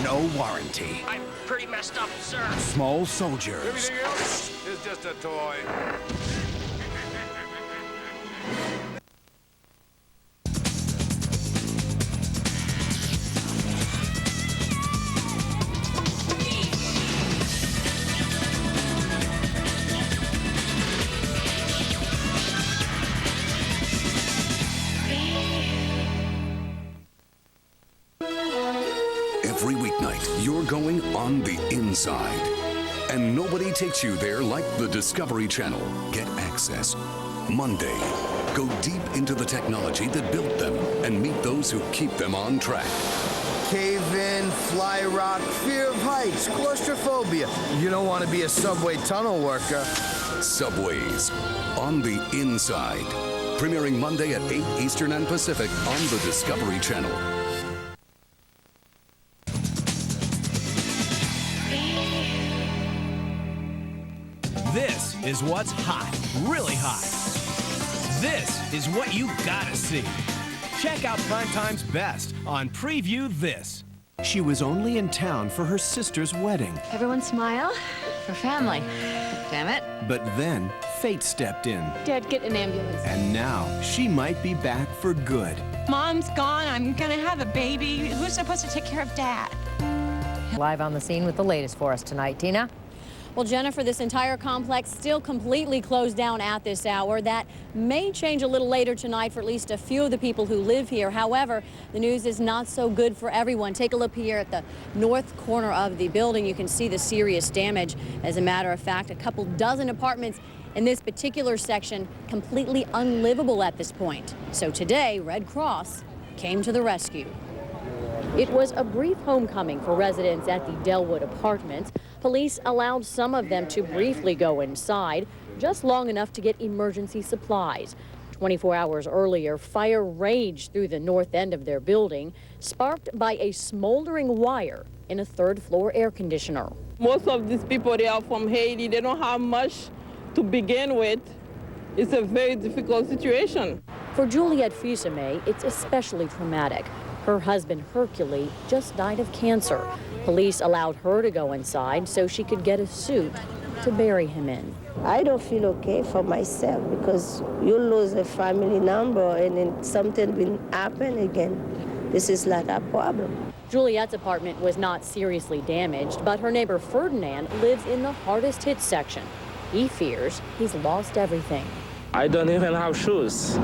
no warranty. I'm pretty messed up, sir. Small soldiers. Everything else is just a toy. Every weeknight, you're going on the inside. And nobody takes you there like the Discovery Channel. Get access. Monday, go deep into the technology that built them and meet those who keep them on track. Cave-in, fly rock, fear of heights, claustrophobia. You don't want to be a subway tunnel worker. Subways, on the inside. Premiering Monday at 8 Eastern and Pacific on the Discovery Channel. This is what's hot, really hot. This is what you gotta see. Check out Primetime's Best on Preview This. She was only in town for her sister's wedding. Everyone smile for family. Damn it. But then, fate stepped in. Dad, get an ambulance. And now, she might be back for good. Mom's gone. I'm gonna have a baby. Who's supposed to take care of Dad? Live on the scene with the latest for us tonight. Tina? Well, Jennifer, this entire complex still completely closed down at this hour. That may change a little later tonight for at least a few of the people who live here. However, the news is not so good for everyone. Take a look here at the north corner of the building. You can see the serious damage. As a matter of fact, a couple dozen apartments in this particular section completely unlivable at this point. So today, Red Cross came to the rescue. It was a brief homecoming for residents at the Delwood Apartments. Police allowed some of them to briefly go inside, just long enough to get emergency supplies. 24 hours earlier, fire raged through the north end of their building, sparked by a smoldering wire in a third-floor air conditioner. Most of these people, they are from Haiti. They don't have much to begin with. It's a very difficult situation. For Juliette Fisame, it's especially traumatic. Her husband, Hercule, just died of cancer. Police allowed her to go inside so she could get a suit to bury him in. I don't feel okay for myself because you lose a family number and then something will happen again. This is not a problem. Juliette's apartment was not seriously damaged, but her neighbor Ferdinand lives in the hardest hit section. He fears he's lost everything. I don't even have shoes.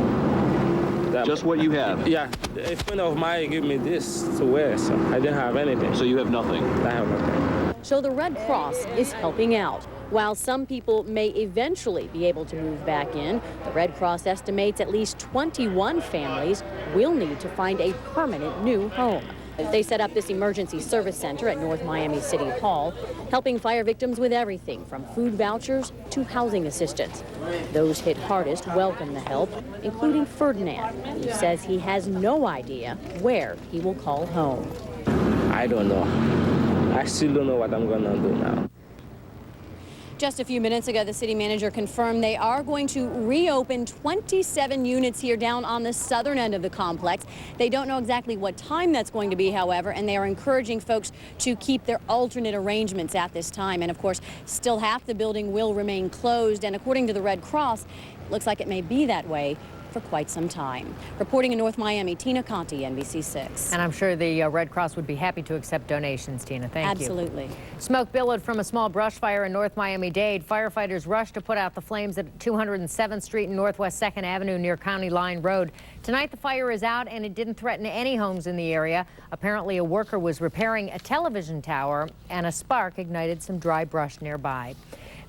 Just what you have? Yeah, a friend of mine gave me this to wear, so I didn't have anything. So you have nothing? I have nothing. So the Red Cross is helping out. While some people may eventually be able to move back in, the Red Cross estimates at least 21 families will need to find a permanent new home. They set up this emergency service center at North Miami City Hall, helping fire victims with everything from food vouchers to housing assistance. Those hit hardest welcome the help, including Ferdinand, who says he has no idea where he will call home. I don't know. I still don't know what I'm gonna do now. Just a few minutes ago, the city manager confirmed they are going to reopen 27 units here down on the southern end of the complex. They don't know exactly what time that's going to be, however, and they are encouraging folks to keep their alternate arrangements at this time. And of course, still half the building will remain closed. And according to the Red Cross, it looks like it may be that way for quite some time. Reporting in North Miami, Tina Conti, NBC6. And I'm sure the Red Cross would be happy to accept donations, Tina. Thank you. Absolutely. Smoke billowed from a small brush fire in North Miami-Dade. Firefighters rushed to put out the flames at 207th Street and Northwest 2nd Avenue near County Line Road. Tonight, the fire is out, and it didn't threaten any homes in the area. Apparently, a worker was repairing a television tower, and a spark ignited some dry brush nearby.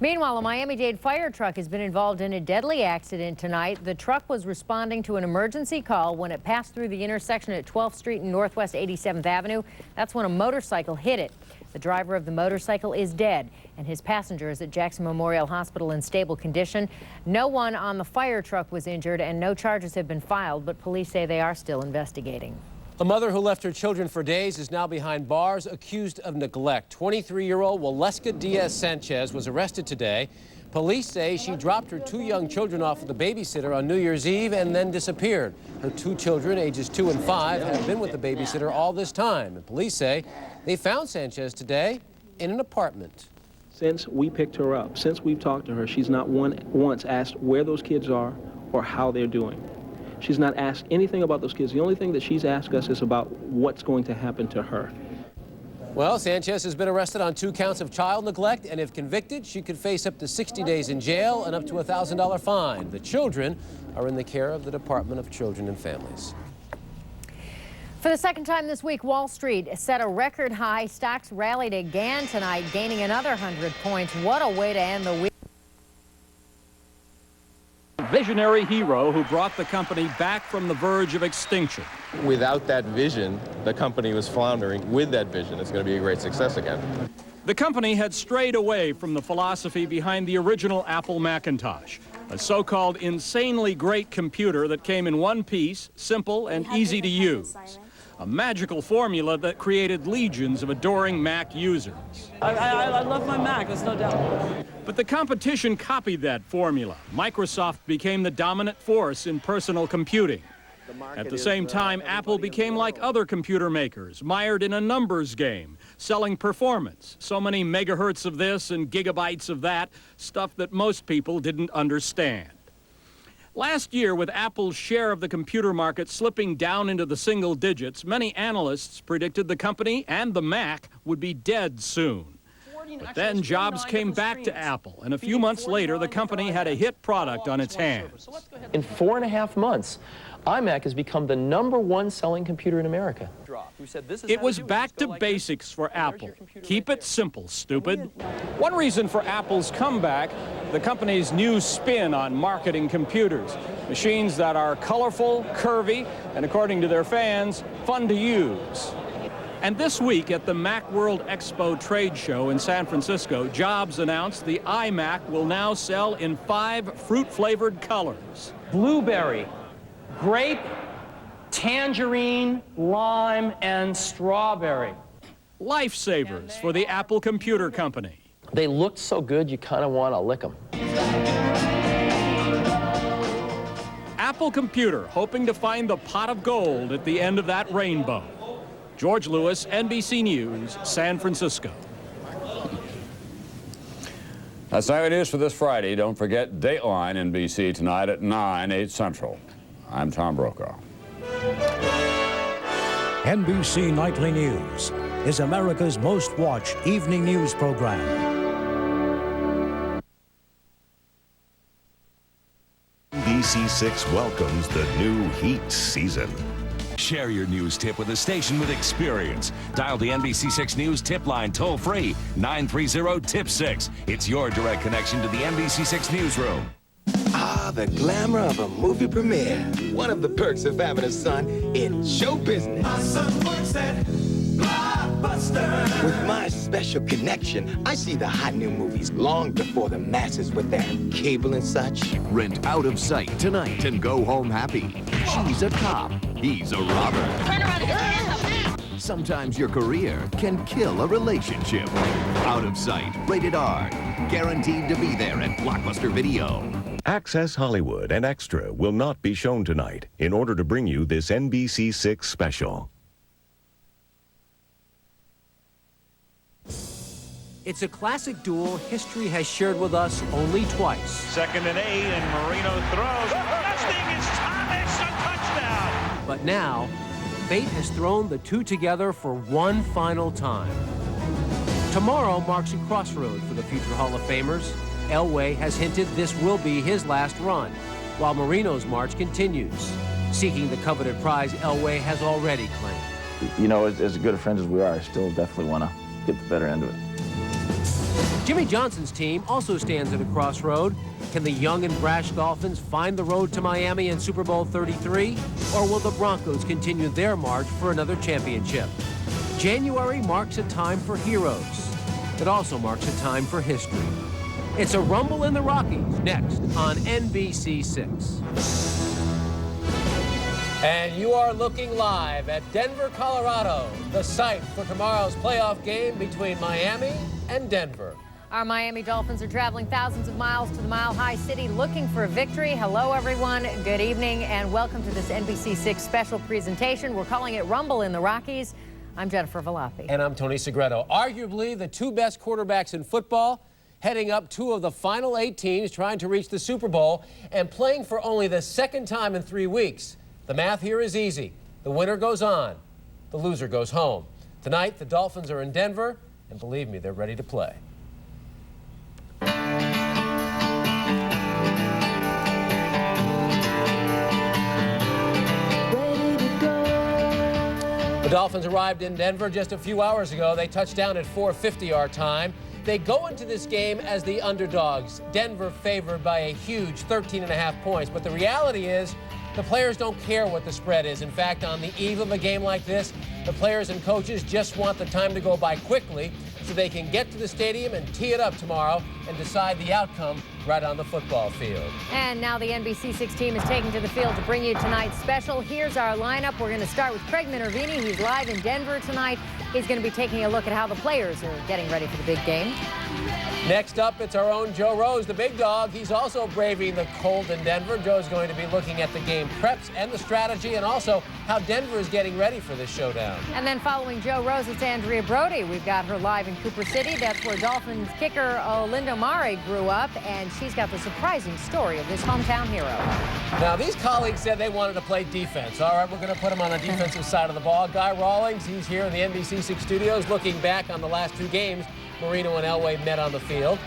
Meanwhile, a Miami-Dade fire truck has been involved in a deadly accident tonight. The truck was responding to an emergency call when it passed through the intersection at 12th Street and Northwest 87th Avenue. That's when a motorcycle hit it. The driver of the motorcycle is dead, and his passenger is at Jackson Memorial Hospital in stable condition. No one on the fire truck was injured, and no charges have been filed, but police say they are still investigating. A mother who left her children for days is now behind bars, accused of neglect. 23-year-old Waleska Diaz-Sanchez was arrested today. Police say she dropped her 2 young children off with a babysitter on New Year's Eve and then disappeared. Her 2 children, ages 2 and 5, have been with the babysitter all this time. And police say they found Sanchez today in an apartment. Since we picked her up, since we've talked to her, she's not once asked where those kids are or how they're doing. She's not asked anything about those kids. The only thing that she's asked us is about what's going to happen to her. Well, Sanchez has been arrested on 2 counts of child neglect, and if convicted, she could face up to 60 days in jail and up to a $1,000 fine. The children are in the care of the Department of Children and Families. For the second time this week, Wall Street set a record high. Stocks rallied again tonight, gaining another 100 points. What a way to end the week. Visionary hero who brought the company back from the verge of extinction. Without that vision, the company was floundering. With that vision, it's going to be a great success again. The company had strayed away from the philosophy behind the original Apple Macintosh, a so-called insanely great computer that came in one piece, simple and easy to use. A magical formula that created legions of adoring Mac users. I love my Mac, there's no doubt. But the competition copied that formula. Microsoft became the dominant force in personal computing. At the same time, Apple became like other computer makers, mired in a numbers game, selling performance, so many megahertz of this and gigabytes of that, stuff that most people didn't understand. Last year, with Apple's share of the computer market slipping down into the single digits, many analysts predicted the company and the Mac would be dead soon. But then Jobs came back to Apple, and a few months later, the company had a hit product on its hands. In 4.5 months, iMac has become the #1 selling computer in America. It was back to basics for Apple. Keep it simple, stupid. One reason for Apple's comeback, the company's new spin on marketing computers. Machines that are colorful, curvy, and according to their fans, fun to use. And this week at the Macworld Expo trade show in San Francisco, Jobs announced the iMac will now sell in 5 fruit-flavored colors. Blueberry, grape, tangerine, lime, and strawberry. Lifesavers for the Apple Computer Company. They looked so good, you kind of want to lick them. Apple Computer hoping to find the pot of gold at the end of that rainbow. George Lewis, NBC News, San Francisco. That's Nightly News for this Friday. Don't forget Dateline NBC tonight at 9, 8 Central. I'm Tom Brokaw. NBC Nightly News is America's most watched evening news program. NBC6 welcomes the new heat season. Share your news tip with a station with experience. Dial the NBC6 News tip line toll-free, 930-TIP-6. It's your direct connection to the NBC6 newsroom. Ah, the glamour of a movie premiere. One of the perks of having a son in show business. My son works at Blockbuster. With my special connection, I see the hot new movies long before the masses with their cable and such. Rent Out of Sight tonight and go home happy. She's a cop. He's a robber. Turn around and get the hands up now. Sometimes your career can kill a relationship. Out of Sight. Rated R. Guaranteed to be there at Blockbuster Video. Access Hollywood and Extra will not be shown tonight in order to bring you this NBC6 special. It's a classic duel history has shared with us only twice. 2nd and 8, and Marino throws. That thing is Thomas, a touchdown! But now, fate has thrown the two together for one final time. Tomorrow marks a crossroad for the future Hall of Famers. Elway has hinted this will be his last run, while Marino's march continues, seeking the coveted prize Elway has already claimed. You know, as good of friends as we are, I still definitely want to get the better end of it. Jimmy Johnson's team also stands at a crossroad. Can the young and brash Dolphins find the road to Miami in Super Bowl 33? Or will the Broncos continue their march for another championship? January marks a time for heroes. It also marks a time for history. It's a rumble in the Rockies, next on NBC6. And you are looking live at Denver, Colorado, the site for tomorrow's playoff game between Miami and Denver. Our Miami Dolphins are traveling thousands of miles to the Mile High City looking for a victory. Hello, everyone. Good evening, and welcome to this NBC6 special presentation. We're calling it Rumble in the Rockies. I'm Jennifer Valapi. And I'm Tony Segreto. Arguably the two best quarterbacks in football, heading up two of the final 8 teams trying to reach the Super Bowl and playing for only the second time in 3 weeks. The math here is easy. The winner goes on. The loser goes home. Tonight, the Dolphins are in Denver, and believe me, they're ready to play. The Dolphins arrived in Denver just a few hours ago. They touched down at 4:50 our time. They go into this game as the underdogs. Denver favored by a huge 13.5 points. But the reality is, the players don't care what the spread is. In fact, on the eve of a game like this, the players and coaches just want the time to go by quickly so they can get to the stadium and tee it up tomorrow and decide the outcome right on the football field. And now the NBC6 team is taking to the field to bring you tonight's special. Here's our lineup. We're going to start with Craig Minervini. He's live in Denver tonight. He's going to be taking a look at how the players are getting ready for the big game. Next up, it's our own Joe Rose, the big dog. He's also braving the cold in Denver. Joe's going to be looking at the game preps and the strategy and also how Denver is getting ready for this showdown. And then following Joe Rose, it's Andrea Brody. We've got her live in Cooper City. That's where Dolphins kicker Linda Mare grew up, and she's got the surprising story of this hometown hero. Now, these colleagues said they wanted to play defense. All right, we're going to put them on the defensive side of the ball. Guy Rawlings, he's here in the NBC6 studios looking back on the last 2 games Marino and Elway met on the field.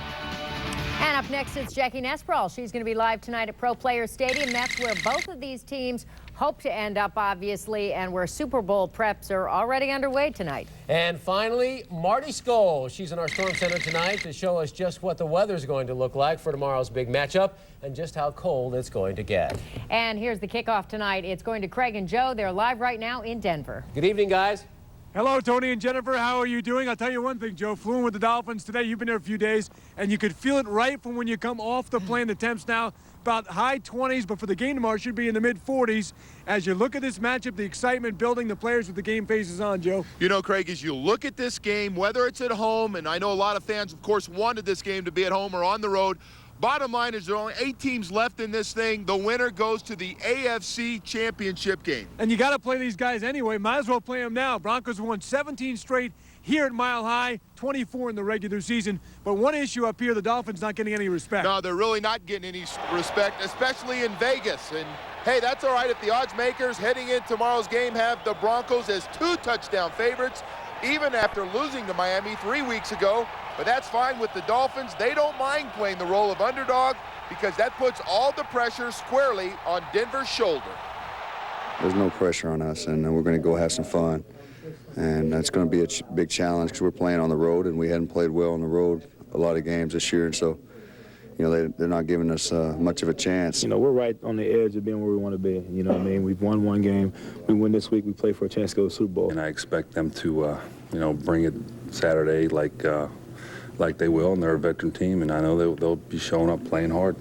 And up next, it's Jackie Nesbral. She's going to be live tonight at Pro Players Stadium. That's where both of these teams hope to end up, obviously, and where Super Bowl preps are already underway tonight. And finally, Marty Skoll. She's in our Storm Center tonight to show us just what the weather's going to look like for tomorrow's big matchup and just how cold it's going to get. And here's the kickoff tonight. It's going to Craig and Joe. They're live right now in Denver. Good evening, guys. Hello, Tony and Jennifer. How are you doing? I'll tell you one thing, Joe. Flew in with the Dolphins today. You've been there a few days, and you could feel it right from when you come off the plane. The temps now about high 20s, but for the game tomorrow, should be in the mid-40s. As you look at this matchup, the excitement building, the players with the game faces on, Joe. You know, Craig, as you look at this game, whether it's at home, and I know a lot of fans, of course, wanted this game to be at home or on the road, bottom line is there are only 8 teams left in this thing. The winner goes to the AFC Championship game. And you got to play these guys anyway. Might as well play them now. Broncos won 17 straight here at Mile High, 24 in the regular season. But one issue up here, the Dolphins not getting any respect. No, they're really not getting any respect, especially in Vegas. And, hey, that's all right if the odds makers heading into tomorrow's game have the Broncos as 2 touchdown favorites, even after losing to Miami 3 weeks ago. But that's fine with the Dolphins. They don't mind playing the role of underdog because that puts all the pressure squarely on Denver's shoulder. There's no pressure on us, and we're going to go have some fun. And that's going to be a big challenge because we're playing on the road, and we hadn't played well on the road a lot of games this year. And so, you know, they're not giving us much of a chance. You know, we're right on the edge of being where we want to be. You know what I mean? We've won 1 game. We win this week. We play for a chance to go to the Super Bowl. And I expect them to, you know, bring it Saturday like they will, and they're a veteran team, and I know they'll be showing up playing hard.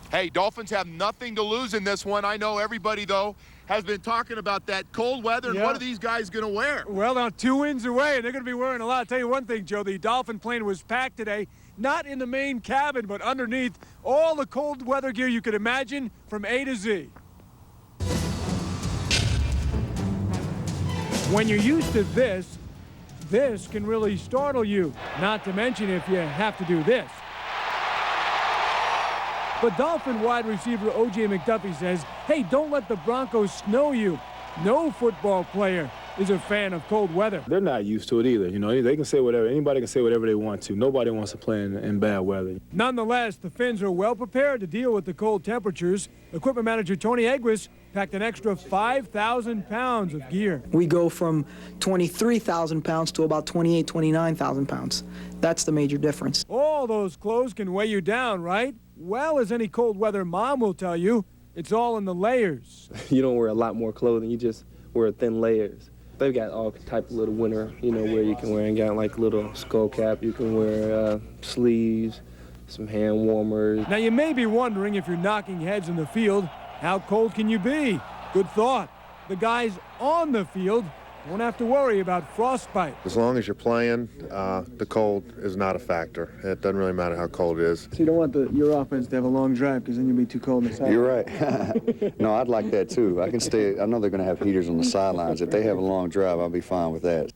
Hey, Dolphins have nothing to lose in this one. I know everybody, though, has been talking about that cold weather, and what are these guys going to wear? Well, now 2 wins away, and they're going to be wearing a lot. I'll tell you one thing, Joe, the Dolphin plane was packed today, not in the main cabin, but underneath all the cold weather gear you could imagine from A to Z. When you're used to this can really startle you, not to mention if you have to do this. But Dolphin wide receiver O.J. McDuffie says, hey, don't let the Broncos snow you. No football player is a fan of cold weather. They're not used to it either. You know, they can say whatever. Anybody can say whatever they want to. Nobody wants to play in bad weather. Nonetheless, the Finns are well prepared to deal with the cold temperatures. Equipment manager Tony Egwis packed an extra 5,000 pounds of gear. We go from 23,000 pounds to about 29,000 pounds. That's the major difference. All those clothes can weigh you down, right? Well, as any cold weather mom will tell you, it's all in the layers. You don't wear a lot more clothing, you just wear thin layers. They've got all type of little winter, you know, where you can wear, and got like little skull cap, you can wear sleeves, some hand warmers. Now you may be wondering, if you're knocking heads in the field, how cold can you be? Good thought. The guys on the field won't have to worry about frostbite. As long as you're playing, the cold is not a factor. It doesn't really matter how cold it is. So you don't want your offense to have a long drive because then you'll be too cold in the sidelines. You're right. No, I'd like that too. I can stay. I know they're going to have heaters on the sidelines. If they have a long drive, I'll be fine with that.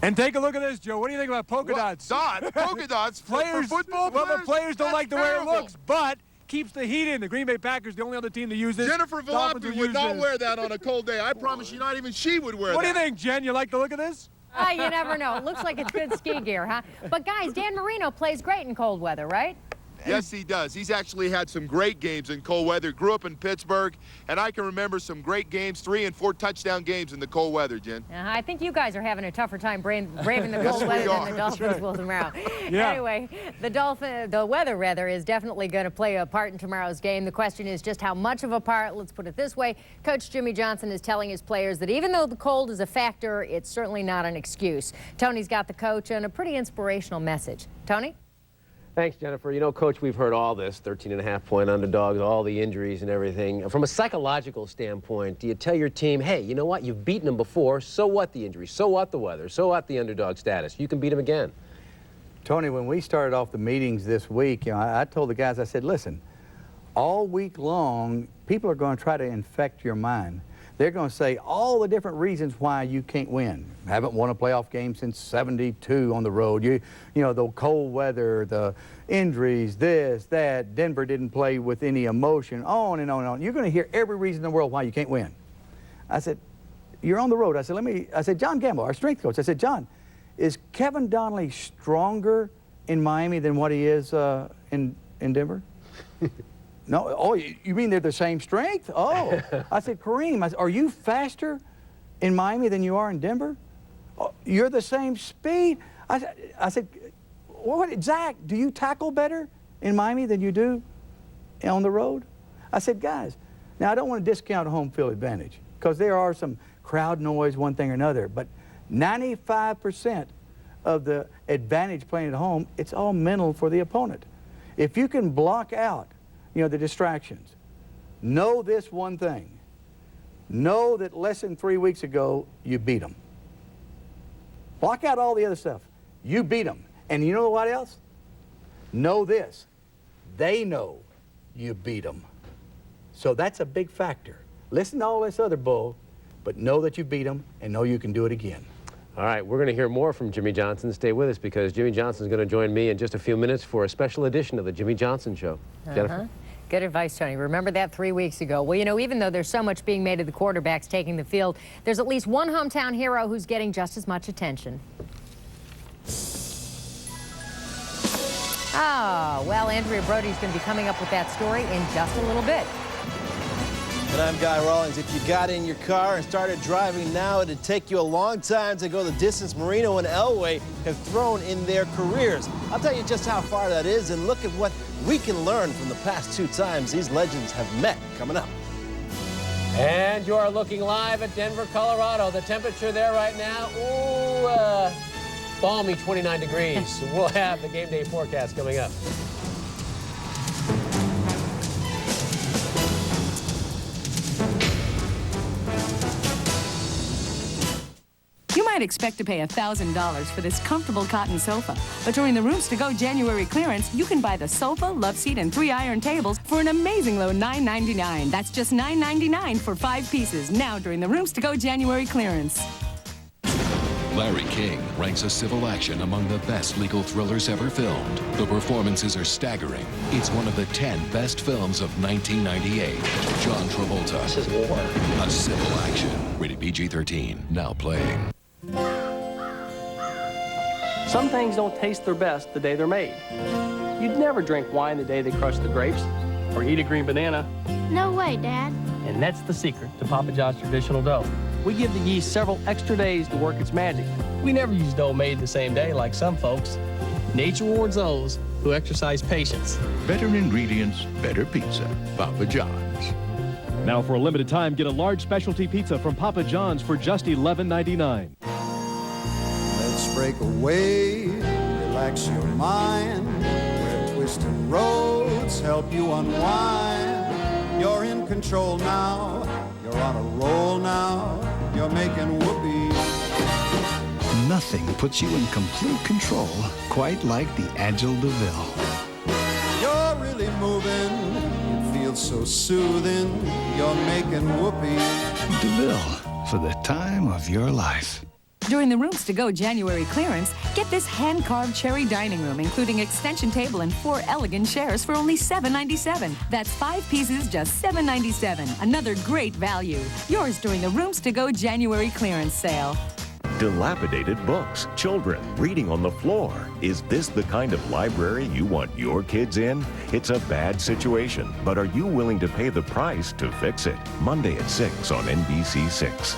And take a look at this, Joe. What do you think about polka dots? Polka dots? Players, for football players? Well, the players don't That's like the way it terrible. looks, but keeps the heat in. The Green Bay Packers, the only other team to use this. Jennifer Dolphins Volpe will would use not this. wear that on a cold day. I promise you, not even she would wear that. What do you think, Jen? You like the look of this? You never know. It looks like it's good ski gear, huh? But guys, Dan Marino plays great in cold weather, right? Yes, he does. He's actually had some great games in cold weather. Grew up in Pittsburgh, and I can remember some great games, 3- and 4-touchdown games in the cold weather, Jen. I think you guys are having a tougher time braving the Yes, cold we weather are. than the Dolphins will tomorrow. Yeah. Anyway, the weather is definitely going to play a part in tomorrow's game. The question is just how much of a part. Let's put it this way. Coach Jimmy Johnson is telling his players that even though the cold is a factor, it's certainly not an excuse. Tony's got the coach and a pretty inspirational message. Tony? Thanks, Jennifer. You know, Coach, we've heard all this, 13.5-point underdogs, all the injuries and everything. From a psychological standpoint, do you tell your team, hey, you know what, you've beaten them before, so what the injuries, so what the weather, so what the underdog status, you can beat them again? Tony, when we started off the meetings this week, you know, I told the guys, I said, listen, all week long, people are going to try to infect your mind. They're going to say all the different reasons why you can't win. Haven't won a playoff game since '72 on the road. You know, the cold weather, the injuries, this, that. Denver didn't play with any emotion, on and on and on. You're going to hear every reason in the world why you can't win. I said, you're on the road. I said, John Gamble, our strength coach, I said, John, is Kevin Donnelly stronger in Miami than what he is in Denver? No, oh, you mean they're the same strength? Oh, I said, Kareem, are you faster in Miami than you are in Denver? Oh, you're the same speed? I said, what, Zach, do you tackle better in Miami than you do on the road? I said, guys, now I don't want to discount home field advantage because there are some crowd noise, one thing or another, but 95% of the advantage playing at home, it's all mental for the opponent. If you can block out the distractions. Know this one thing. Know that less than 3 weeks ago, you beat them. Block out all the other stuff. You beat them. And you know what else? Know this. They know you beat them. So that's a big factor. Listen to all this other bull, but know that you beat them and know you can do it again. All right, we're going to hear more from Jimmy Johnson. Stay with us because Jimmy Johnson is going to join me in just a few minutes for a special edition of the Jimmy Johnson Show. Jennifer? Good advice, Tony. Remember that 3 weeks ago. Well, you know, even though there's so much being made of the quarterbacks taking the field, there's at least one hometown hero who's getting just as much attention. Oh, well, Andrea Brody's going to be coming up with that story in just a little bit. And I'm Guy Rawlings. If you got in your car and started driving now, it'd take you a long time to go the distance Marino and Elway have thrown in their careers. I'll tell you just how far that is and look at what we can learn from the past 2 times these legends have met coming up. And you are looking live at Denver, Colorado. The temperature there right now, balmy 29 degrees. We'll have the game day forecast coming up. You might expect to pay $1,000 for this comfortable cotton sofa, but during the Rooms to Go January clearance, you can buy the sofa, love seat, and 3 iron tables for an amazing low $9.99. That's just $9.99 for 5 pieces, now during the Rooms to Go January clearance. Larry King ranks A Civil Action among the best legal thrillers ever filmed. The performances are staggering. It's one of the 10 best films of 1998. John Travolta. This is war. A Civil Action. Rated PG-13. Now playing. Some things don't taste their best the day they're made. You'd never drink wine the day they crush the grapes, or eat a green banana. No way, Dad. And that's the secret to Papa John's traditional dough. We give the yeast several extra days to work its magic. We never use dough made the same day like some folks. Nature rewards those who exercise patience. Better ingredients, better pizza. Papa John's. Now for a limited time, get a large specialty pizza from Papa John's for just $11.99. Let's break away, relax your mind, where twisted roads help you unwind. You're in control now, You're on a roll now, you're making whoopee. Nothing puts you in complete control quite like the Agile DeVille. You're really moving, it feels so soothing. You're making whoopee. DeVille, for the time of your life. During the Rooms to Go January clearance, get this hand-carved cherry dining room, including extension table and 4 elegant chairs for only $7.97. That's 5 pieces, just $7.97. Another great value. Yours during the Rooms to Go January clearance sale. Dilapidated books, children reading on the floor. Is this the kind of library you want your kids in? It's a bad situation, but are you willing to pay the price to fix it? Monday at 6 on NBC6.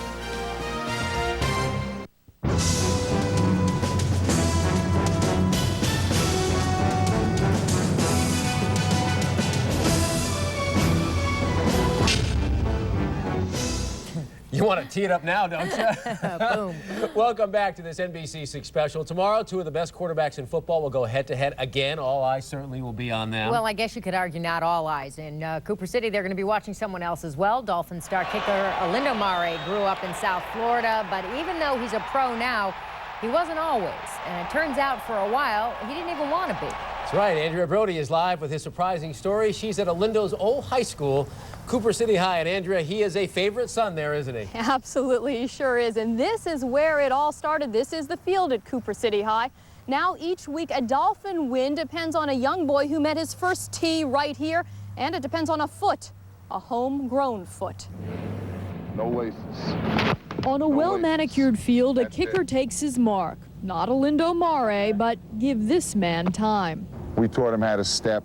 You want to tee it up now, don't you? Boom. Welcome back to this NBC6 special. Tomorrow, 2 of the best quarterbacks in football will go head-to-head again. All eyes certainly will be on them. Well, I guess you could argue not all eyes. In Cooper City, they're going to be watching someone else as well. Dolphins star kicker Olindo Mare grew up in South Florida, but even though he's a pro now, he wasn't always. And it turns out for a while, he didn't even want to be. That's right. Andrea Brody is live with his surprising story. She's at Olindo's old high school, Cooper City High. And Andrea, he is a favorite son there, isn't he? Absolutely, he sure is. And this is where it all started. This is the field at Cooper City High. Now each week a Dolphin win depends on a young boy who met his first tee right here. And it depends on a foot, a homegrown foot. No laces. On a well-manicured field, a kicker takes his mark. Not Olindo Mare, but give this man time. We taught him how to step.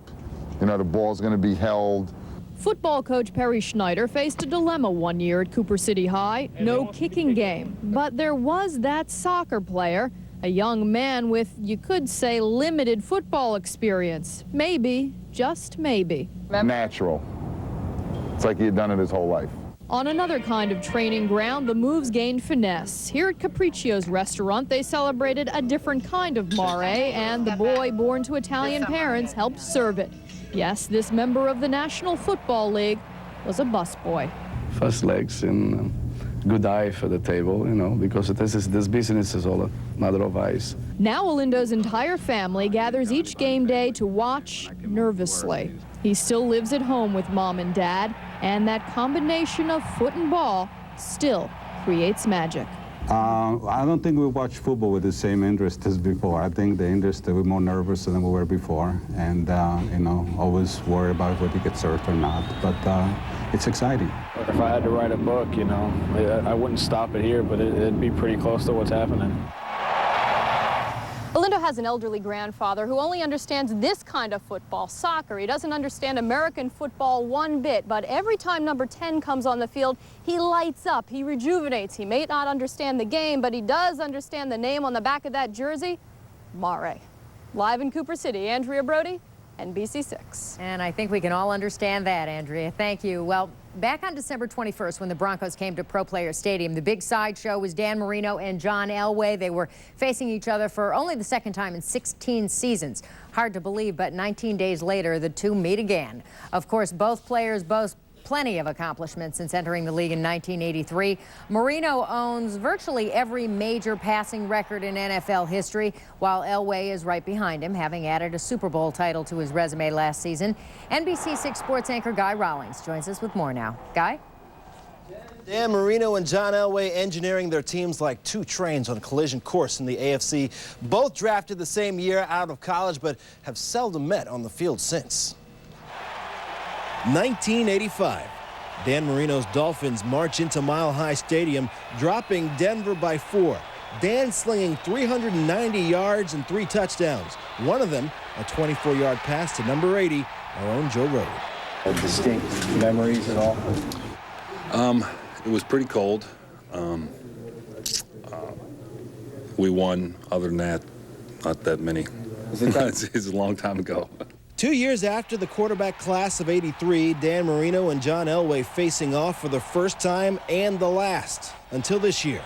You know, the ball's going to be held. Football coach Perry Schneider faced a dilemma one year at Cooper City High. No kicking game. But there was that soccer player, a young man with, you could say, limited football experience. Maybe, just maybe. Natural. It's like he had done it his whole life. On another kind of training ground, the moves gained finesse. Here at Capriccio's restaurant, they celebrated a different kind of mare, and the boy born to Italian parents helped serve it. Yes, this member of the National Football League was a busboy. First legs and good eye for the table, you know, because this business is all a matter of eyes. Now Olindo's entire family gathers each game day to watch nervously. He still lives at home with mom and dad, and that combination of foot and ball still creates magic. I don't think we watch football with the same interest as before. I think the interest, we're more nervous than we were before, and you know, always worry about whether you get served or not. But it's exciting. If I had to write a book, you know, I wouldn't stop it here, but it'd be pretty close to what's happening. Olindo has an elderly grandfather who only understands this kind of football, soccer. He doesn't understand American football one bit, but every time number 10 comes on the field, he lights up, he rejuvenates. He may not understand the game, but he does understand the name on the back of that jersey, Mare. Live in Cooper City, Andrea Brody, NBC6. And I think we can all understand that, Andrea. Thank you. Well, back on December 21st, when the Broncos came to Pro Player Stadium, the big sideshow was Dan Marino and John Elway. They were facing each other for only the second time in 16 seasons. Hard to believe, but 19 days later, the two meet again. Of course, both players boast plenty of accomplishments since entering the league in 1983. Marino owns virtually every major passing record in NFL history, while Elway is right behind him, having added a Super Bowl title to his resume last season. NBC6 sports anchor Guy Rawlings joins us with more now. Guy? Dan Marino and John Elway engineering their teams like two trains on a collision course in the AFC. Both drafted the same year out of college, but have seldom met on the field since. 1985. Dan Marino's Dolphins march into Mile High Stadium, dropping Denver by 4. Dan slinging 390 yards and 3 touchdowns. One of them, a 24-yard pass to number 80, our own Joe Rohde. Distinct memories at all? It was pretty cold. We won. Other than that, not that many. It's a long time ago. 2 years after the quarterback class of '83, Dan Marino and John Elway facing off for the first time and the last until this year.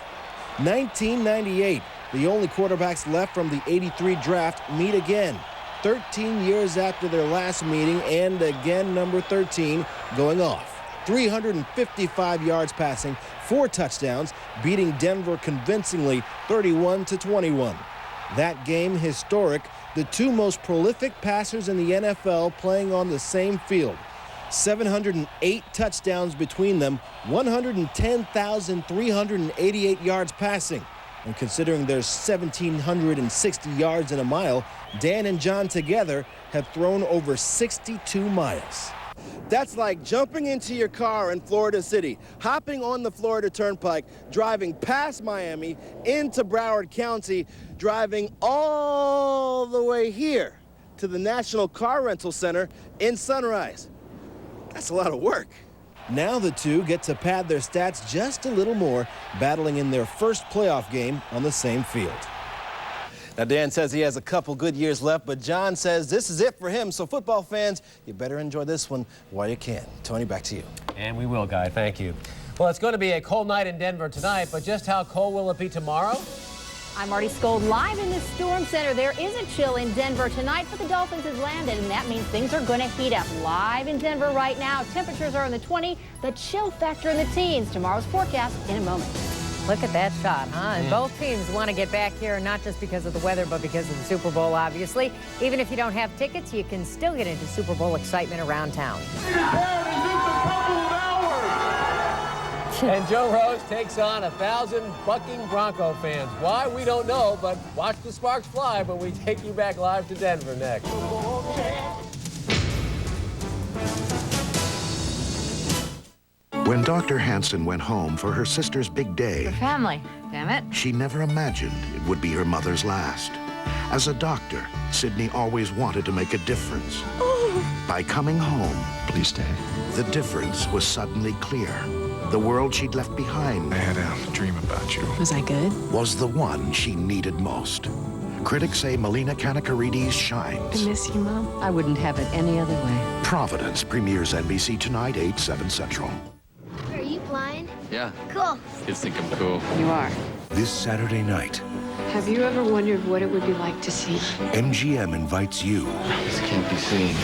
1998, the only quarterbacks left from the '83 draft meet again. 13 years after their last meeting, and again number 13 going off. 355 yards passing, 4 touchdowns, beating Denver convincingly 31-21. That game historic, the 2 most prolific passers in the NFL playing on the same field. 708 touchdowns between them, 110,388 yards passing. And considering there's 1,760 yards in a mile, Dan and John together have thrown over 62 miles. That's like jumping into your car in Florida City, hopping on the Florida Turnpike, driving past Miami into Broward County, driving all the way here to the National Car Rental Center in Sunrise. That's a lot of work. Now the two get to pad their stats just a little more, battling in their first playoff game on the same field. Now, Dan says he has a couple good years left, but John says this is it for him. So, football fans, you better enjoy this one while you can. Tony, back to you. And we will, Guy. Thank you. Well, it's going to be a cold night in Denver tonight, but just how cold will it be tomorrow? I'm Marty Skold live in the Storm Center. There is a chill in Denver tonight, but the Dolphins has landed, and that means things are going to heat up. Live in Denver right now, temperatures are in the 20s, the chill factor in the teens. Tomorrow's forecast in a moment. Look at that shot, huh? And both teams want to get back here, not just because of the weather, but because of the Super Bowl, obviously. Even if you don't have tickets, you can still get into Super Bowl excitement around town. And Joe Rose takes on 1,000 bucking Bronco fans. Why, we don't know, but watch the sparks fly when we take you back live to Denver next. When Dr. Hanson went home for her sister's big day, Family, damn it. she never imagined it would be her mother's last. As a doctor, Sydney always wanted to make a difference. By coming home, please stay, the difference was suddenly clear. The world she'd left behind, I had a dream about you. Was I good? Was the one she needed most. Critics say Melina Kanakaridis shines. I miss you, Mom. I wouldn't have it any other way. Providence premieres NBC tonight, 8/7 Central. Are you blind? Yeah. Cool. Kids think I'm cool. You are. This Saturday night, Have you ever wondered what it would be like to see? MGM invites you This can't be seen.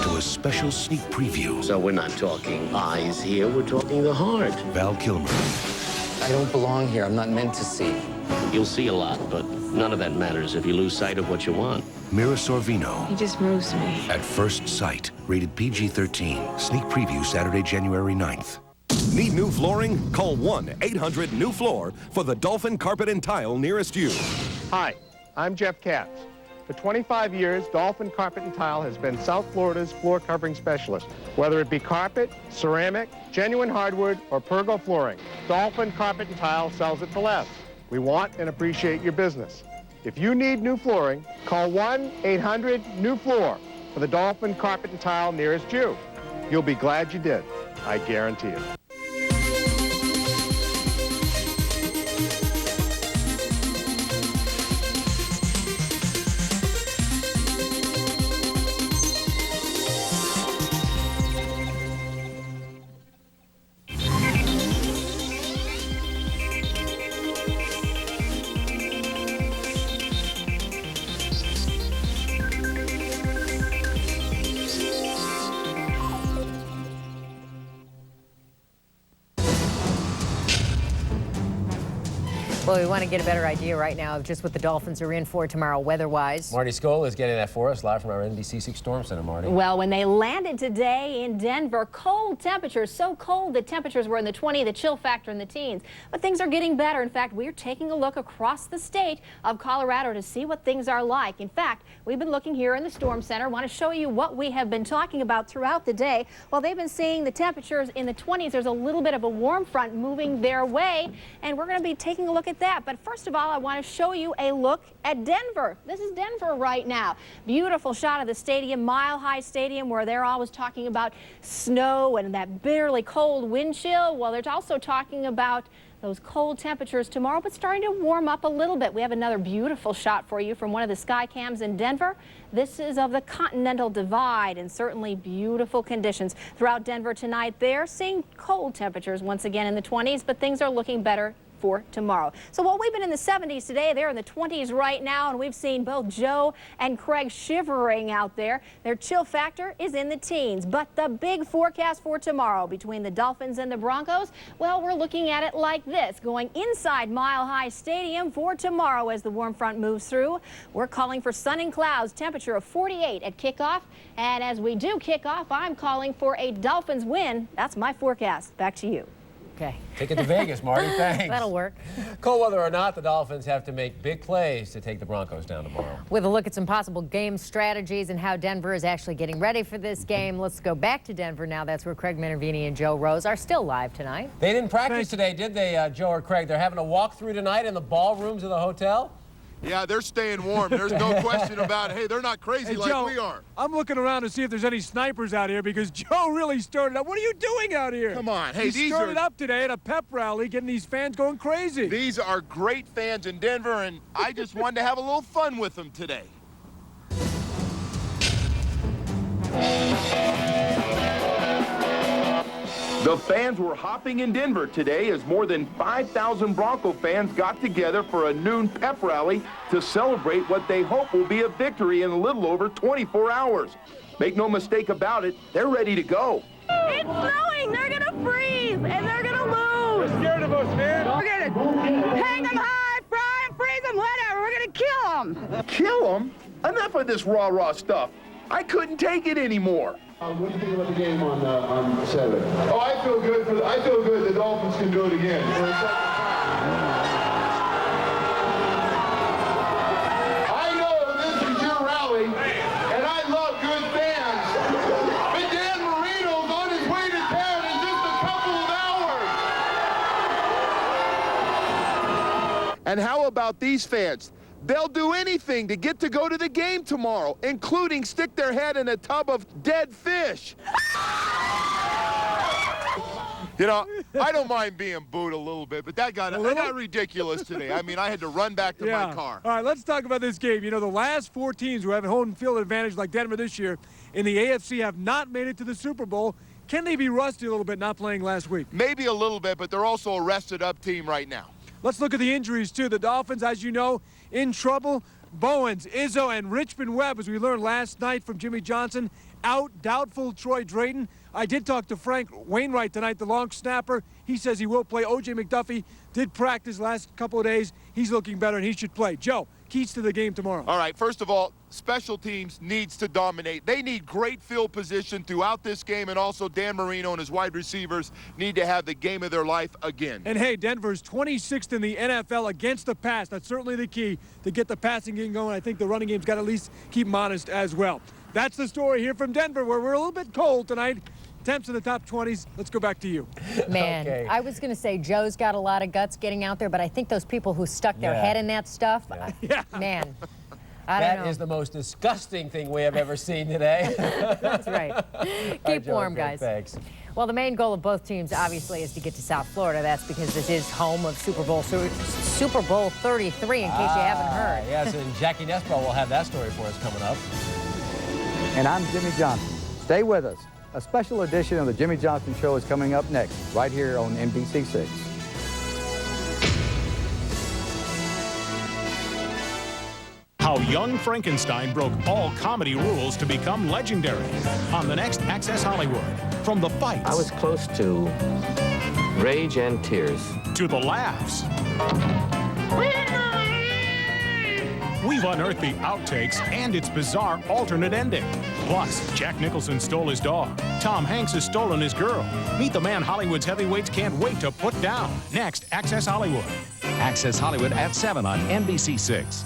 to a special sneak preview. So we're not talking eyes here, we're talking the heart. Val Kilmer, I don't belong here. I'm not meant to see. You'll see a lot, but none of that matters if you lose sight of what you want. Mira Sorvino, He just moves me. At First Sight, rated PG-13. Sneak preview Saturday, January 9th. Need new flooring? Call 1-800-NEW-FLOOR for the Dolphin Carpet and Tile nearest you. Hi, I'm Jeff Katz. For 25 years, Dolphin Carpet and Tile has been South Florida's floor covering specialist. Whether it be carpet, ceramic, genuine hardwood, or Pergo flooring, Dolphin Carpet and Tile sells it for less. We want and appreciate your business. If you need new flooring, call 1-800-NEW-FLOOR for the Dolphin Carpet and Tile nearest you. You'll be glad you did. I guarantee it. Well, we want to get a better idea right now of just what the Dolphins are in for tomorrow weather-wise. Marty Skoll is getting that for us live from our NBC6 Storm Center, Marty. Well, when they landed today in Denver, cold temperatures, so cold that temperatures were in the 20s, the chill factor in the teens. But things are getting better. In fact, we're taking a look across the state of Colorado to see what things are like. In fact, we've been looking here in the Storm Center. Want to show you what we have been talking about throughout the day. Well, they've been seeing the temperatures in the 20s. There's a little bit of a warm front moving their way, and we're going to be taking a look at that. But first of all, I want to show you a look at Denver. This is Denver right now. Beautiful shot of the stadium, Mile High Stadium, where they're always talking about snow and that bitterly cold wind chill. Well, they're also talking about those cold temperatures tomorrow, but starting to warm up a little bit. We have another beautiful shot for you from one of the sky cams in Denver. This is of the Continental Divide, and certainly beautiful conditions throughout Denver tonight. They're seeing cold temperatures once again in the 20s, but things are looking better for tomorrow. So while we've been in the 70s today, they're in the 20s right now, and we've seen both Joe and Craig shivering out there. Their chill factor is in the teens. But the big forecast for tomorrow between the Dolphins and the Broncos, well, we're looking at it like this. Going inside Mile High Stadium for tomorrow as the warm front moves through. We're calling for sun and clouds, temperature of 48 at kickoff. And as we do kick off, I'm calling for a Dolphins win. That's my forecast. Back to you. Okay. Take it to Vegas, Marty. Thanks. That'll work. Cold weather or not, the Dolphins have to make big plays to take the Broncos down tomorrow. With a look at some possible game strategies and how Denver is actually getting ready for this game, let's go back to Denver now. That's where Craig Minervini and Joe Rose are still live tonight. They didn't practice today, did they, Joe or Craig? They're having a walkthrough tonight in the ballrooms of the hotel? Yeah, they're staying warm. There's no question about it. Hey, they're not crazy like Joe, we are. I'm looking around to see if there's any snipers out here because Joe really started up. What are you doing out here? Come on. Hey, he started up today at a pep rally, getting these fans going crazy. These are great fans in Denver, and I just wanted to have a little fun with them today. The fans were hopping in Denver today as more than 5,000 Bronco fans got together for a noon pep rally to celebrate what they hope will be a victory in a little over 24 hours. Make no mistake about it, they're ready to go. It's snowing! They're gonna freeze! And they're gonna lose! They're scared of us, man! We're gonna hang them high, fry them, freeze them, whatever! We're gonna kill them! Kill them? Enough of this rah-rah stuff. I couldn't take it anymore. What do you think about the game on Saturday? Oh, I feel good. I feel good. The Dolphins can do it again. I know this is your rally, and I love good fans. But Dan Marino's on his way to town in just a couple of hours. And how about these fans? They'll do anything to get to go to the game tomorrow, including stick their head in a tub of dead fish. You know, I don't mind being booed a little bit, but that got ridiculous today. I mean, I had to run back to my car. All right, let's talk about this game. You know, the last 4 teams who have a home field advantage like Denver this year in the AFC have not made it to the Super Bowl. Can they be rusty a little bit not playing last week? Maybe a little bit, but they're also a rested-up team right now. Let's look at the injuries, too. The Dolphins, as you know, in trouble. Bowens, Izzo, and Richmond Webb, as we learned last night from Jimmy Johnson, out. Doubtful Troy Drayton. I did talk to Frank Wainwright tonight, the long snapper. He says he will play. O.J. McDuffie did practice last couple of days. He's looking better, and he should play. Joe, keys to the game tomorrow. All right, first of all, special teams needs to dominate. They need great field position throughout this game, and also Dan Marino and his wide receivers need to have the game of their life again. And hey, Denver's 26th in the NFL against the pass. That's certainly the key to get the passing game going. I think the running game's got to at least keep them honest as well. That's the story here from Denver, where we're a little bit cold tonight. Temps in the top 20s. Let's go back to you. Man, Okay. I was going to say Joe's got a lot of guts getting out there, but I think those people who stuck their head in that stuff, man, I don't know. That is the most disgusting thing we have ever seen today. That's right. Keep warm, guys. Thanks. Well, the main goal of both teams, obviously, is to get to South Florida. That's because this is home of Super Bowl 33, in case you haven't heard. Yes, and Jackie Nesbro will have that story for us coming up. And I'm Jimmy Johnson. Stay with us. A special edition of the Jimmy Johnson Show is coming up next, right here on NBC6. How Young Frankenstein broke all comedy rules to become legendary on the next Access Hollywood. From the fights. I was close to rage and tears. To the laughs. We've unearthed the outtakes and its bizarre alternate ending. Plus, Jack Nicholson stole his dog. Tom Hanks has stolen his girl. Meet the man Hollywood's heavyweights can't wait to put down. Next, Access Hollywood. Access Hollywood at 7 on NBC6.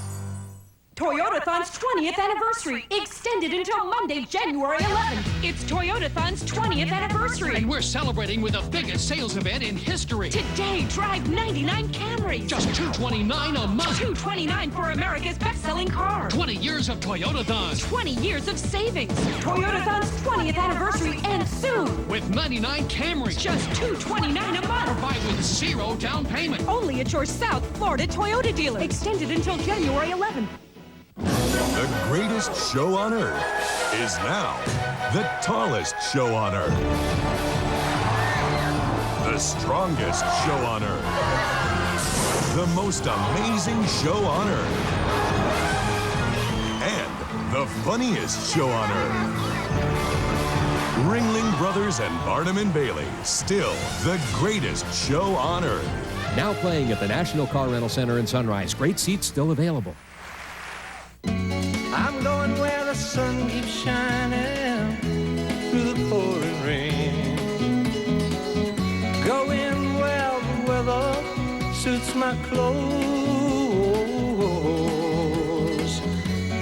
Toyotathon's 20th anniversary, extended until Monday, January 11th. It's Toyotathon's 20th anniversary. And we're celebrating with the biggest sales event in history. Today, drive 99 Camrys. Just $229 a month. $229 for America's best-selling car. 20 years of Toyotathon. 20 years of savings. Toyotathon's 20th anniversary ends soon. With 99 Camrys. Just $229 a month. Or buy with 0 down payment. Only at your South Florida Toyota dealer. Extended until January 11th. The greatest show on earth is now the tallest show on earth. The strongest show on earth the most amazing show on earth. And the funniest show on earth. Ringling Brothers and Barnum and Bailey, still the greatest show on earth. Now playing at the National Car Rental Center in Sunrise. Great seats still available. I'm going where the sun keeps shining through the pouring rain. Going where the weather suits my clothes.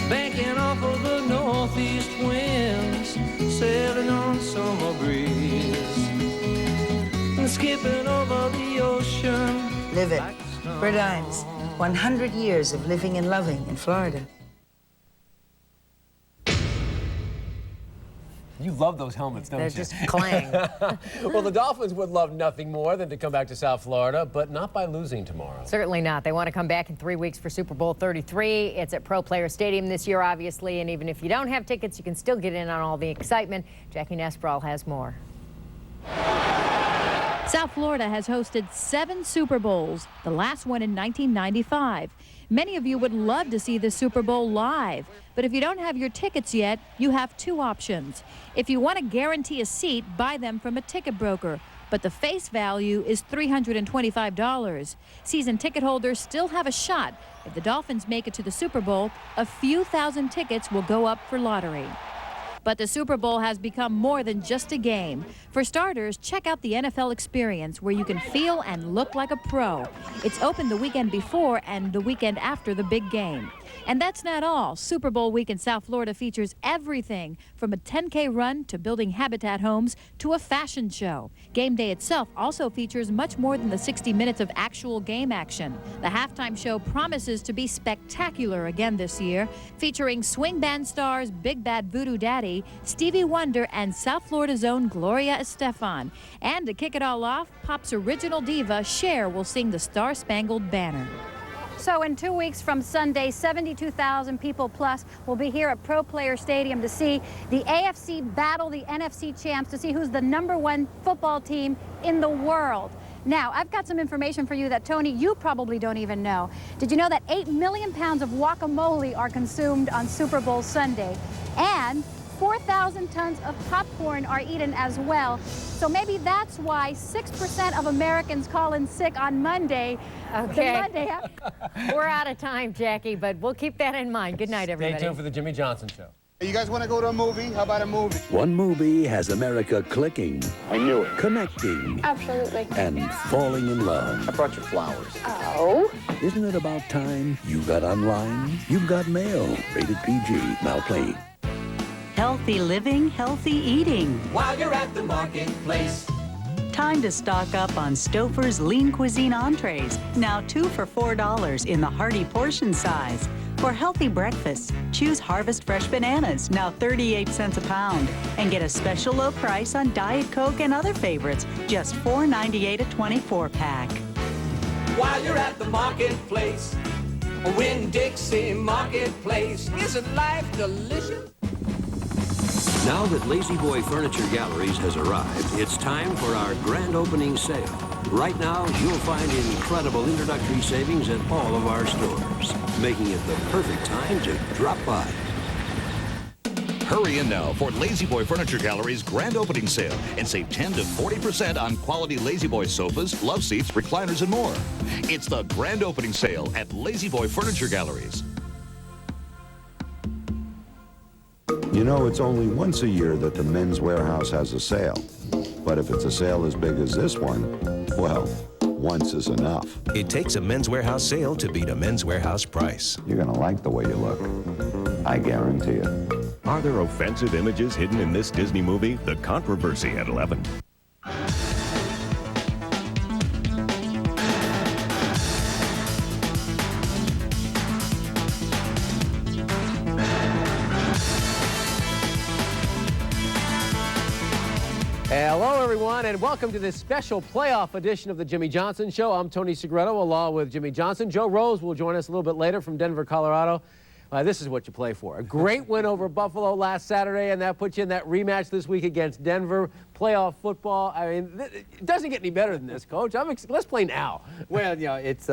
Banking off of the northeast winds, sailing on summer breeze. And skipping over the ocean. Live it. Bradines. 100 years of living and loving in Florida. You love those helmets, don't you? They're just clang. Well, the Dolphins would love nothing more than to come back to South Florida, but not by losing tomorrow. Certainly not. They want to come back in 3 weeks for Super Bowl 33. It's at Pro Player Stadium this year, obviously, and even if you don't have tickets, you can still get in on all the excitement. Jackie Nesbral has more. South Florida has hosted 7 Super Bowls, the last one in 1995. Many of you would love to see the Super Bowl live, but if you don't have your tickets yet, you have 2 options. If you want to guarantee a seat, buy them from a ticket broker, but the face value is $325. Season ticket holders still have a shot. If the Dolphins make it to the Super Bowl, a few thousand tickets will go up for lottery. But the Super Bowl has become more than just a game. For starters, check out the NFL Experience, where you can feel and look like a pro. It's open the weekend before and the weekend after the big game. And that's not all. Super Bowl week in South Florida features everything from a 10K run to building habitat homes to a fashion show. Game day itself also features much more than the 60 minutes of actual game action. The halftime show promises to be spectacular again this year, featuring swing band stars Big Bad Voodoo Daddy, Stevie Wonder, and South Florida's own Gloria Estefan. And to kick it all off, pop's original diva Cher will sing the Star-Spangled Banner. So in 2 weeks from Sunday, 72,000 people plus will be here at Pro Player Stadium to see the AFC battle the NFC champs, to see who's the #1 football team in the world. Now, I've got some information for you that, Tony, you probably don't even know. Did you know that 8 million pounds of guacamole are consumed on Super Bowl Sunday? And 4,000 tons of popcorn are eaten as well. So maybe that's why 6% of Americans call in sick on Monday. Okay. We're out of time, Jackie, but we'll keep that in mind. Good night, everybody. Stay tuned for the Jimmy Johnson Show. You guys want to go to a movie? How about a movie? One movie has America clicking. I knew it. Connecting. Absolutely. And falling in love. I brought you flowers. Oh? Isn't it about time you got online? You've got mail. Rated PG. Now playing. Healthy living, healthy eating. While you're at the marketplace. Time to stock up on Stouffer's Lean Cuisine entrees. Now 2 for $4 in the hearty portion size. For healthy breakfasts, choose Harvest Fresh Bananas, now 38 cents a pound. And get a special low price on Diet Coke and other favorites, just $4.98 a 24-pack. While you're at the marketplace. Winn-Dixie Marketplace. Isn't life delicious? Now that Lazy Boy Furniture Galleries has arrived, it's time for our grand opening sale. Right now, you'll find incredible introductory savings at all of our stores, making it the perfect time to drop by. Hurry in now for Lazy Boy Furniture Gallery's grand opening sale and save 10 to 40% on quality Lazy Boy sofas, love seats, recliners, and more. It's the grand opening sale at Lazy Boy Furniture Galleries. You know, it's only once a year that the Men's Warehouse has a sale. But if it's a sale as big as this one, well, once is enough. It takes a Men's Warehouse sale to beat a Men's Warehouse price. You're gonna like the way you look. I guarantee it. Are there offensive images hidden in this Disney movie? The Controversy at 11. Hello, everyone, and welcome to this special playoff edition of the Jimmy Johnson Show. I'm Tony Segreto, along with Jimmy Johnson. Joe Rose will join us a little bit later from Denver, Colorado. This is what you play for. A great win over Buffalo last Saturday, and that puts you in that rematch this week against Denver. Playoff football. I mean, it doesn't get any better than this, Coach. Let's play now. Well, you know, it's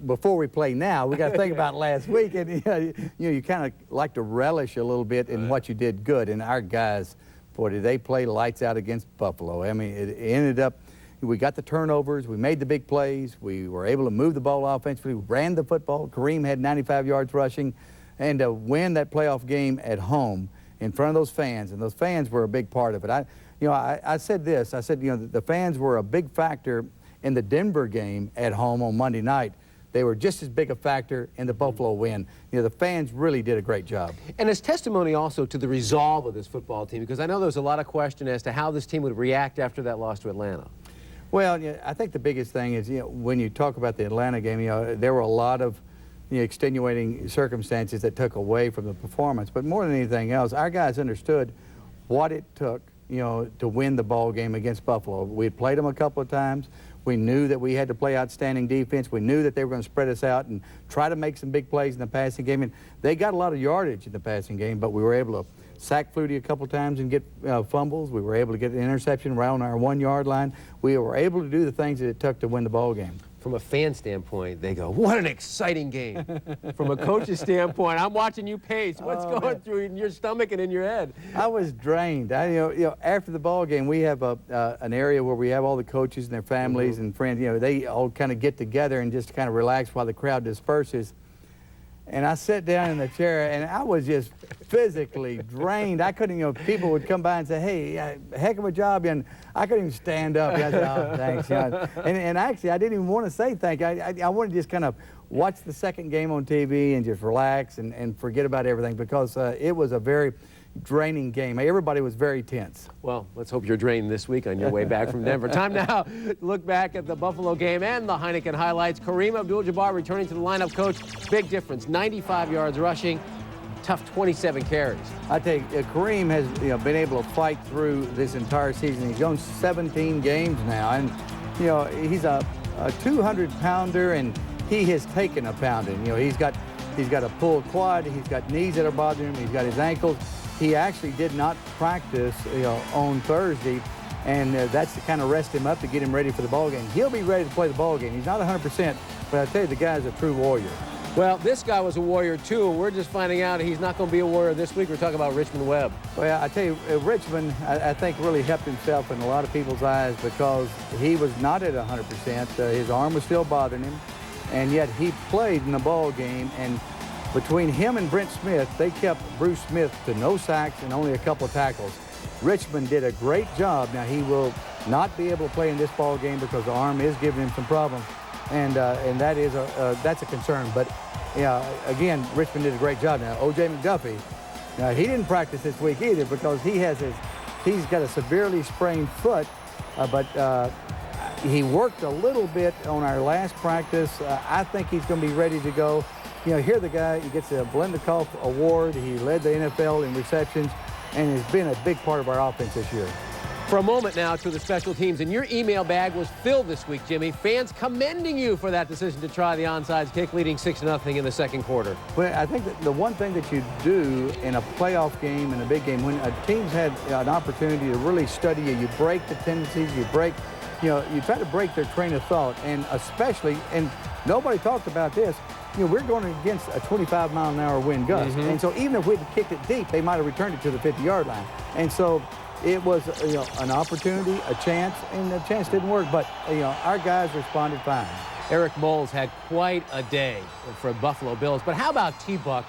before we play now, we got to think about last week, and you kind of like to relish a little bit in what you did good. And our guys, boy, did they play lights out against Buffalo. I mean, it ended up. We got the turnovers. We made the big plays. We were able to move the ball offensively. We ran the football. Kareem had 95 yards rushing. And to win that playoff game at home in front of those fans, and those fans were a big part of it. I said this. I said, you know, the fans were a big factor in the Denver game at home on Monday night. They were just as big a factor in the Buffalo win. You know, the fans really did a great job. And it's testimony also to the resolve of this football team, because I know there was a lot of question as to how this team would react after that loss to Atlanta. Well, yeah, I think the biggest thing is, you know, when you talk about the Atlanta game, you know, there were a lot of extenuating circumstances that took away from the performance. But more than anything else, our guys understood what it took, you know, to win the ball game against Buffalo. We had played them a couple of times. We knew that we had to play outstanding defense. We knew that they were going to spread us out and try to make some big plays in the passing game. And they got a lot of yardage in the passing game, but we were able to sack Flutie a couple times and get fumbles. We were able to get an interception around our 1 yard line. We were able to do the things that it took to win the ball game. From a fan standpoint, they go, what an exciting game. From a coach's standpoint, I'm watching you pace. What's going through in your stomach and in your head? I was drained. You know, after the ball game, we have an area where we have all the coaches and their families and friends. You know, they all kind of get together and just kind of relax while the crowd disperses. And I sat down in the chair, and I was just physically drained. I couldn't, you know, people would come by and say, hey, heck of a job, and I couldn't even stand up. I said, oh, thanks. You know. And actually, I didn't even want to say thank you. I wanted to just kind of watch the second game on TV and just relax and forget about everything, because it was a very draining game. Everybody was very tense. Well, let's hope you're drained this week on your way back from Denver. Time now to look back at the Buffalo game and the Heineken highlights. Kareem Abdul-Jabbar returning to the lineup, Coach. Big difference, 95 yards rushing, tough 27 carries. I tell you, Kareem has been able to fight through this entire season. He's gone 17 games now, and he's a 200-pounder, and he has taken a pounding. He's got a pulled quad, he's got knees that are bothering him, he's got his ankles. He actually did not practice, on Thursday, and that's to kind of rest him up to get him ready for the ball game. He'll be ready to play the ball game. He's not 100%, but I tell you, the guy's a true warrior. Well, this guy was a warrior too, and we're just finding out he's not going to be a warrior this week. We're talking about Richmond Webb. Well, I tell you, Richmond, I think, really helped himself in a lot of people's eyes, because he was not at 100%. His arm was still bothering him, and yet he played in the ball game. And between him and Brent Smith, they kept Bruce Smith to no sacks and only a couple of tackles. Richmond did a great job. Now, he will not be able to play in this ball game because the arm is giving him some problems, and that is that's a concern. But again, Richmond did a great job. Now, O.J. McDuffie, he didn't practice this week either, because he's got a severely sprained foot, but he worked a little bit on our last practice. I think he's going to be ready to go. Here the guy, he gets a Blendikoff Award. He led the NFL in receptions and has been a big part of our offense this year. For a moment now to the special teams, and your email bag was filled this week, Jimmy. Fans commending you for that decision to try the onside kick, leading 6-0 in the second quarter. Well, I think that the one thing that you do in a playoff game and a big game, when a team's had an opportunity to really study you, you break the tendencies, you try to break their train of thought, and especially, and nobody talked about this, we're going against a 25-mile-an-hour wind gust. And so even if we'd kicked it deep, they might have returned it to the 50-yard line. And so it was, an opportunity, a chance, and the chance didn't work. But, our guys responded fine. Eric Moles had quite a day for Buffalo Bills. But how about T-Buck?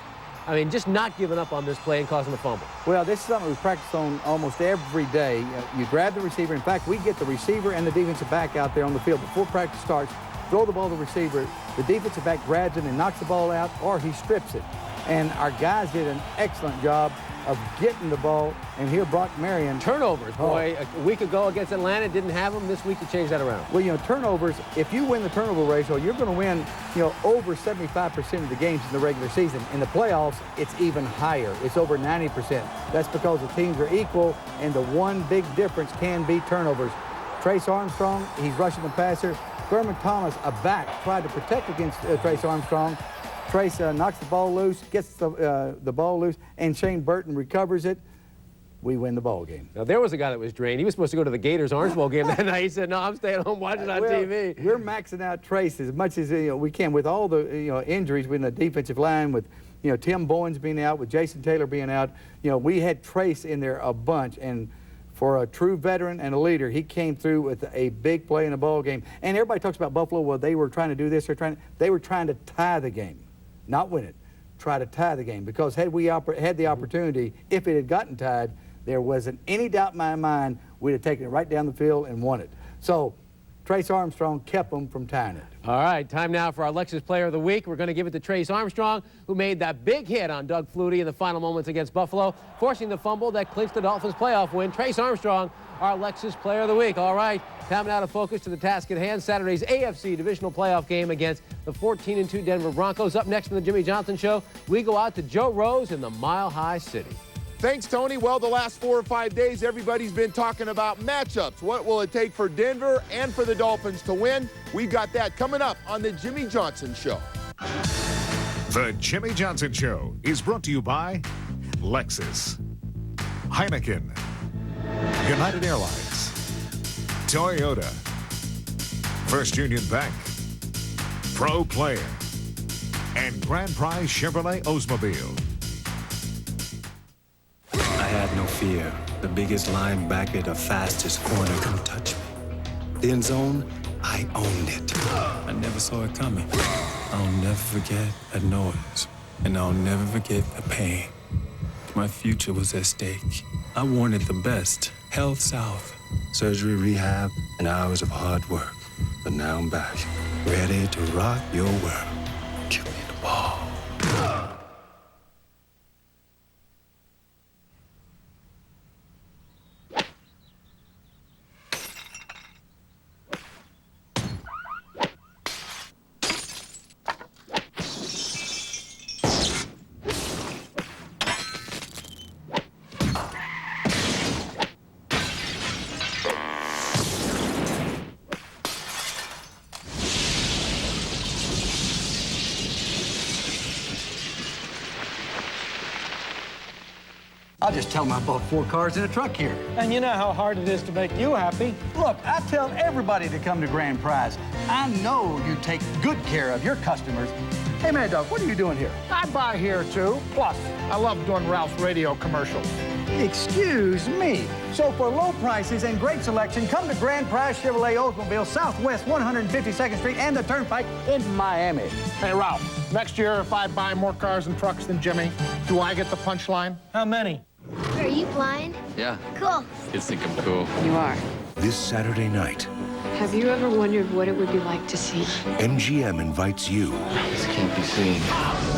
I mean, just not giving up on this play and causing a fumble. Well, this is something we practice on almost every day. You grab the receiver. In fact, we get the receiver and the defensive back out there on the field before practice starts. Throw the ball to the receiver, the defensive back grabs it and knocks the ball out, or he strips it. And our guys did an excellent job of getting the ball, and here Brock Marion. Turnovers, boy. A week ago against Atlanta, didn't have them. This week to change that around. Well, turnovers, if you win the turnover ratio, you're going to win, over 75% of the games in the regular season. In the playoffs, it's even higher. It's over 90%. That's because the teams are equal, and the one big difference can be turnovers. Trace Armstrong, he's rushing the passer. Thurman Thomas, a back, tried to protect against Trace Armstrong. Trace knocks the ball loose, gets the ball loose, and Shane Burton recovers it. We win the ball game. Now, there was a guy that was drained. He was supposed to go to the Gators Orange Bowl game that night. He said, no, I'm staying home watching on TV. We're maxing out Trace as much as we can with all the injuries within the defensive line, with Tim Bowens being out, with Jason Taylor being out. We had Trace in there a bunch, and for a true veteran and a leader, he came through with a big play in a ball game. And everybody talks about Buffalo. Well, they were trying to do this. They were trying to tie the game, not win it. Try to tie the game, because had we had the opportunity, if it had gotten tied, there wasn't any doubt in my mind we'd have taken it right down the field and won it. So Trace Armstrong kept them from tying it. All right, time now for our Lexus Player of the Week. We're going to give it to Trace Armstrong, who made that big hit on Doug Flutie in the final moments against Buffalo, forcing the fumble that clinched the Dolphins' playoff win. Trace Armstrong, our Lexus Player of the Week. All right, time now to focus to the task at hand. Saturday's AFC divisional playoff game against the 14-2 Denver Broncos. Up next in the Jimmy Johnson Show, we go out to Joe Rose in the Mile High City. Thanks, Tony. Well, the last 4 or 5 days, everybody's been talking about matchups. What will it take for Denver and for the Dolphins to win? We've got that coming up on the Jimmy Johnson Show. The Jimmy Johnson Show is brought to you by Lexus, Heineken, United Airlines, Toyota, First Union Bank, Pro Player, and Grand Prize Chevrolet Oldsmobile. I had no fear. The biggest linebacker, the fastest corner couldn't touch me. The end zone, I owned it. I never saw it coming. I'll never forget that noise, and I'll never forget the pain. My future was at stake. I wanted the best. Health South, surgery, rehab, and hours of hard work. But now I'm back, ready to rock your world. Give me the ball. I'll just tell them I bought 4 cars and a truck here. And you know how hard it is to make you happy. Look, I tell everybody to come to Grand Prize. I know you take good care of your customers. Hey, Mad Dog, what are you doing here? I buy here, too. Plus, I love doing Ralph's radio commercials. Excuse me. So for low prices and great selection, come to Grand Prize Chevrolet Oldsmobile, Southwest 152nd Street and the Turnpike in Miami. Hey, Ralph, next year if I buy more cars and trucks than Jimmy, do I get the punchline? How many? Are you blind? Yeah. Cool. Kids think I'm cool. You are. This Saturday night, Have you ever wondered what it would be like to see? MGM invites you This can't be seen.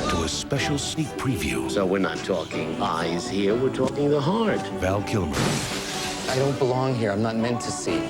to a special sneak preview. So we're not talking eyes here, we're talking the heart. Val Kilmer, I don't belong here. I'm not meant to see.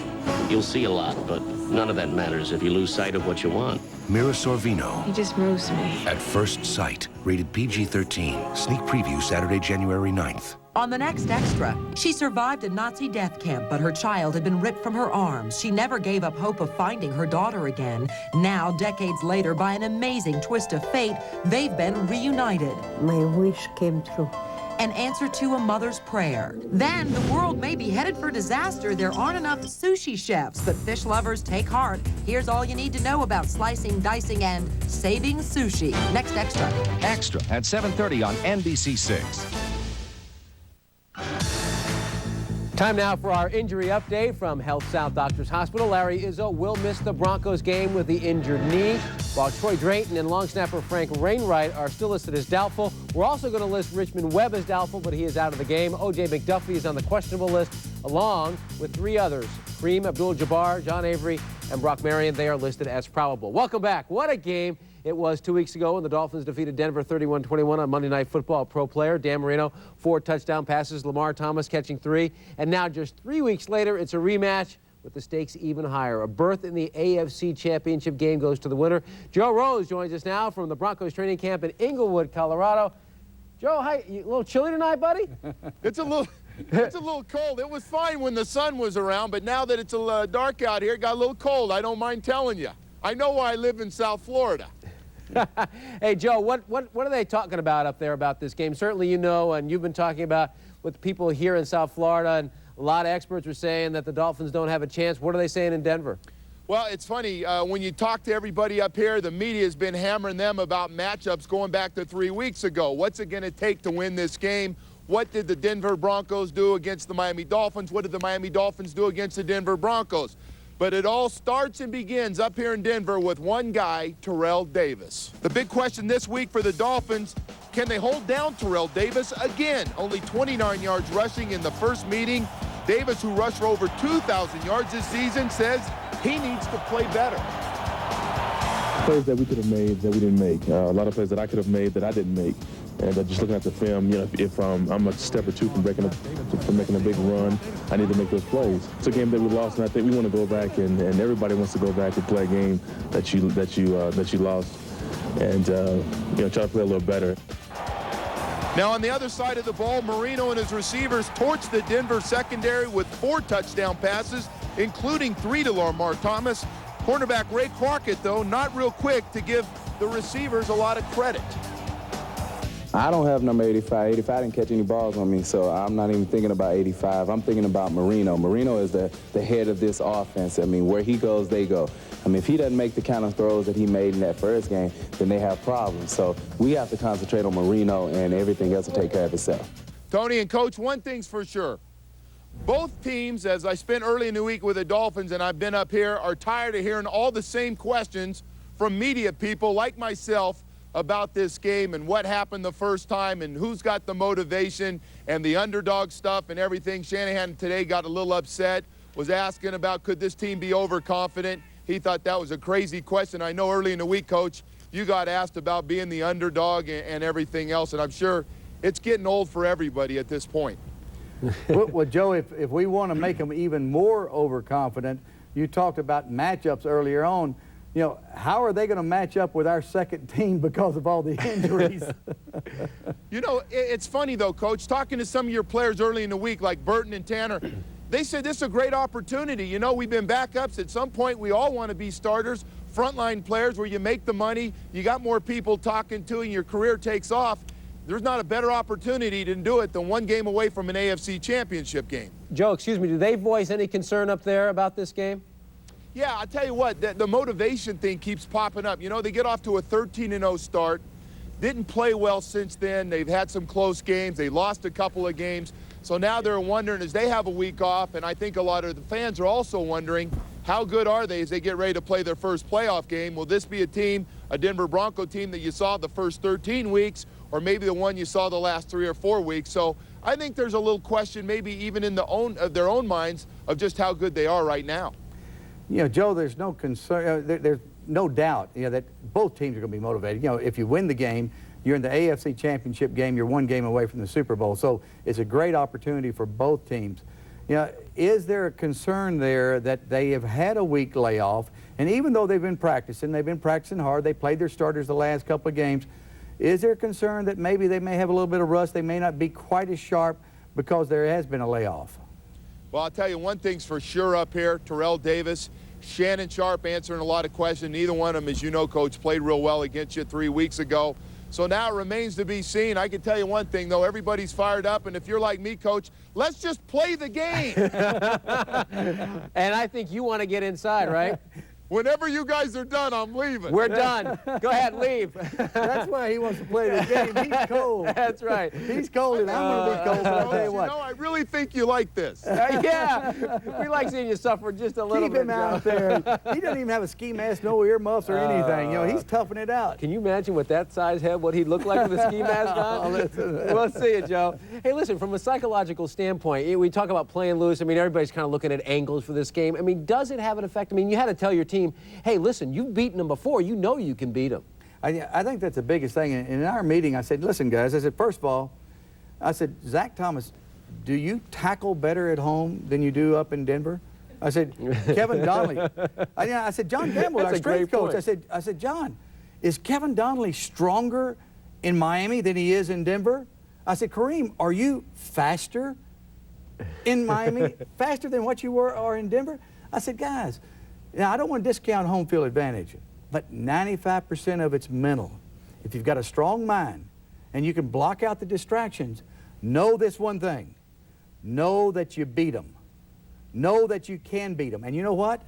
You'll see a lot, but none of that matters if you lose sight of what you want. Mira Sorvino, He just moves me. At First Sight, rated PG-13. Sneak preview Saturday, January 9th. On the next Extra, she survived a Nazi death camp, but her child had been ripped from her arms. She never gave up hope of finding her daughter again. Now, decades later, by an amazing twist of fate, they've been reunited. My wish came true. An answer to a mother's prayer. Then, the world may be headed for disaster. There aren't enough sushi chefs, but fish lovers, take heart. Here's all you need to know about slicing, dicing, and saving sushi. Next Extra. Extra at 7:30 on NBC6. Time now for our injury update from Health South Doctors Hospital. Larry Izzo will miss the Broncos game with the injured knee, while Troy Drayton and long snapper Frank Wainwright are still listed as doubtful. We're also going to list Richmond Webb as doubtful, but he is out of the game. O.J. McDuffie is on the questionable list, along with 3 others, Kareem Abdul-Jabbar, John Avery, and Brock Marion. They are listed as probable. Welcome back. What a game it was 2 weeks ago when the Dolphins defeated Denver 31-21 on Monday Night Football. Pro player Dan Marino, 4 touchdown passes, Lamar Thomas catching 3. And now just 3 weeks later, it's a rematch with the stakes even higher. A berth in the AFC Championship game goes to the winner. Joe Rose joins us now from the Broncos training camp in Inglewood, Colorado. Joe, hi, you a little chilly tonight, buddy? It's a little cold. It was fine when the sun was around, but now that it's dark out here, it got a little cold. I don't mind telling you. I know why I live in South Florida. Hey, Joe, what are they talking about up there about this game? Certainly you know, and you've been talking about with people here in South Florida, and a lot of experts are saying that the Dolphins don't have a chance. What are they saying in Denver? Well, it's funny. When you talk to everybody up here, the media has been hammering them about matchups going back to 3 weeks ago. What's it going to take to win this game? What did the Denver Broncos do against the Miami Dolphins? What did the Miami Dolphins do against the Denver Broncos? But it all starts and begins up here in Denver with one guy, Terrell Davis. The big question this week for the Dolphins, can they hold down Terrell Davis again? Only 29 yards rushing in the first meeting. Davis, who rushed for over 2,000 yards this season, says he needs to play better. Plays that we could have made that we didn't make. A lot of plays that I could have made that I didn't make. And just looking at the film, you know, if I'm a step or two from making a big run, I need to make those plays. It's a game that we lost, and I think we want to go back, and everybody wants to go back and play a game that you lost, and you know, try to play a little better. Now on the other side of the ball, Marino and his receivers torched the Denver secondary with 4 touchdown passes, including 3 to Lamar Thomas. Cornerback Ray Crockett, though, not real quick to give the receivers a lot of credit. I don't have number 85. 85 didn't catch any balls on me, so I'm not even thinking about 85. I'm thinking about Marino. Marino is the head of this offense. I mean, where he goes, they go. I mean, if he doesn't make the kind of throws that he made in that first game, then they have problems. So we have to concentrate on Marino, and everything else will take care of itself. Tony and Coach, one thing's for sure. Both teams, as I spent early in the week with the Dolphins and I've been up here, are tired of hearing all the same questions from media people like myself about this game and what happened the first time and who's got the motivation and the underdog stuff and everything. Shanahan today got a little upset, was asking about could this team be overconfident. He thought that was a crazy question. I know early in the week, Coach, you got asked about being the underdog and everything else, and I'm sure it's getting old for everybody at this point. Well, Joe, if we want to make them even more overconfident, you talked about matchups earlier on. You know, how are they going to match up with our second team because of all the injuries? You know, it's funny, though, Coach, talking to some of your players early in the week, like Burton and Tanner, they said this is a great opportunity. You know, we've been backups. At some point, we all want to be starters, frontline players where you make the money, you got more people talking to, and your career takes off. There's not a better opportunity to do it than one game away from an AFC championship game. Joe, excuse me, do they voice any concern up there about this game? Yeah, I'll tell you what, the motivation thing keeps popping up. You know, they get off to a 13-0 start, didn't play well since then. They've had some close games. They lost a couple of games. So now they're wondering as they have a week off, and I think a lot of the fans are also wondering how good are they as they get ready to play their first playoff game. Will this be a team, a Denver Bronco team that you saw the first 13 weeks, or maybe the one you saw the last 3 or 4 weeks? So I think there's a little question, maybe even in their own minds, of just how good they are right now. You know, Joe, there's no concern, there's no doubt, you know, that both teams are going to be motivated. You know, if you win the game, you're in the AFC Championship game, you're one game away from the Super Bowl. So it's a great opportunity for both teams. You know, is there a concern there that they have had a week layoff, and even though they've been practicing hard, they played their starters the last couple of games, is there a concern that maybe they may have a little bit of rust, they may not be quite as sharp because there has been a layoff? Well, I'll tell you one thing's for sure up here, Terrell Davis, Shannon Sharpe answering a lot of questions. Neither one of them, as you know, Coach, played real well against you 3 weeks ago. So now it remains to be seen. I can tell you one thing, though. Everybody's fired up, and if you're like me, Coach, let's just play the game. And I think you want to get inside, right? Whenever you guys are done, I'm leaving. We're done. Go ahead, leave. That's why he wants to play the game. He's cold. That's right. He's cold, and I'm going to be cold, but I'll tell you what. You know, I really think you like this. Yeah. We like seeing you suffer just a little bit. Keep him out there. He doesn't even have a ski mask, no earmuffs or anything. You know, he's toughing it out. Can you imagine with that size head, what he'd look like with a ski mask on? We'll see you, Joe. Hey, listen, from a psychological standpoint, we talk about playing loose. I mean, everybody's kind of looking at angles for this game. I mean, does it have an effect? I mean, you had to tell your team, hey, listen, you've beaten them before. You know you can beat them. I think that's the biggest thing. In our meeting, I said, listen, guys, I said, first of all, I said, Zach Thomas, do you tackle better at home than you do up in Denver? I said, Kevin Donnelly. I said, John Gamble, our strength coach. I said, John, is Kevin Donnelly stronger in Miami than he is in Denver? I said, Kareem, are you faster in Miami, faster than what you are in Denver? I said, guys, now I don't want to discount home field advantage. but 95% of it's mental. If you've got a strong mind and you can block out the distractions, know this one thing. Know that you beat them. Know that you can beat them. And you know what?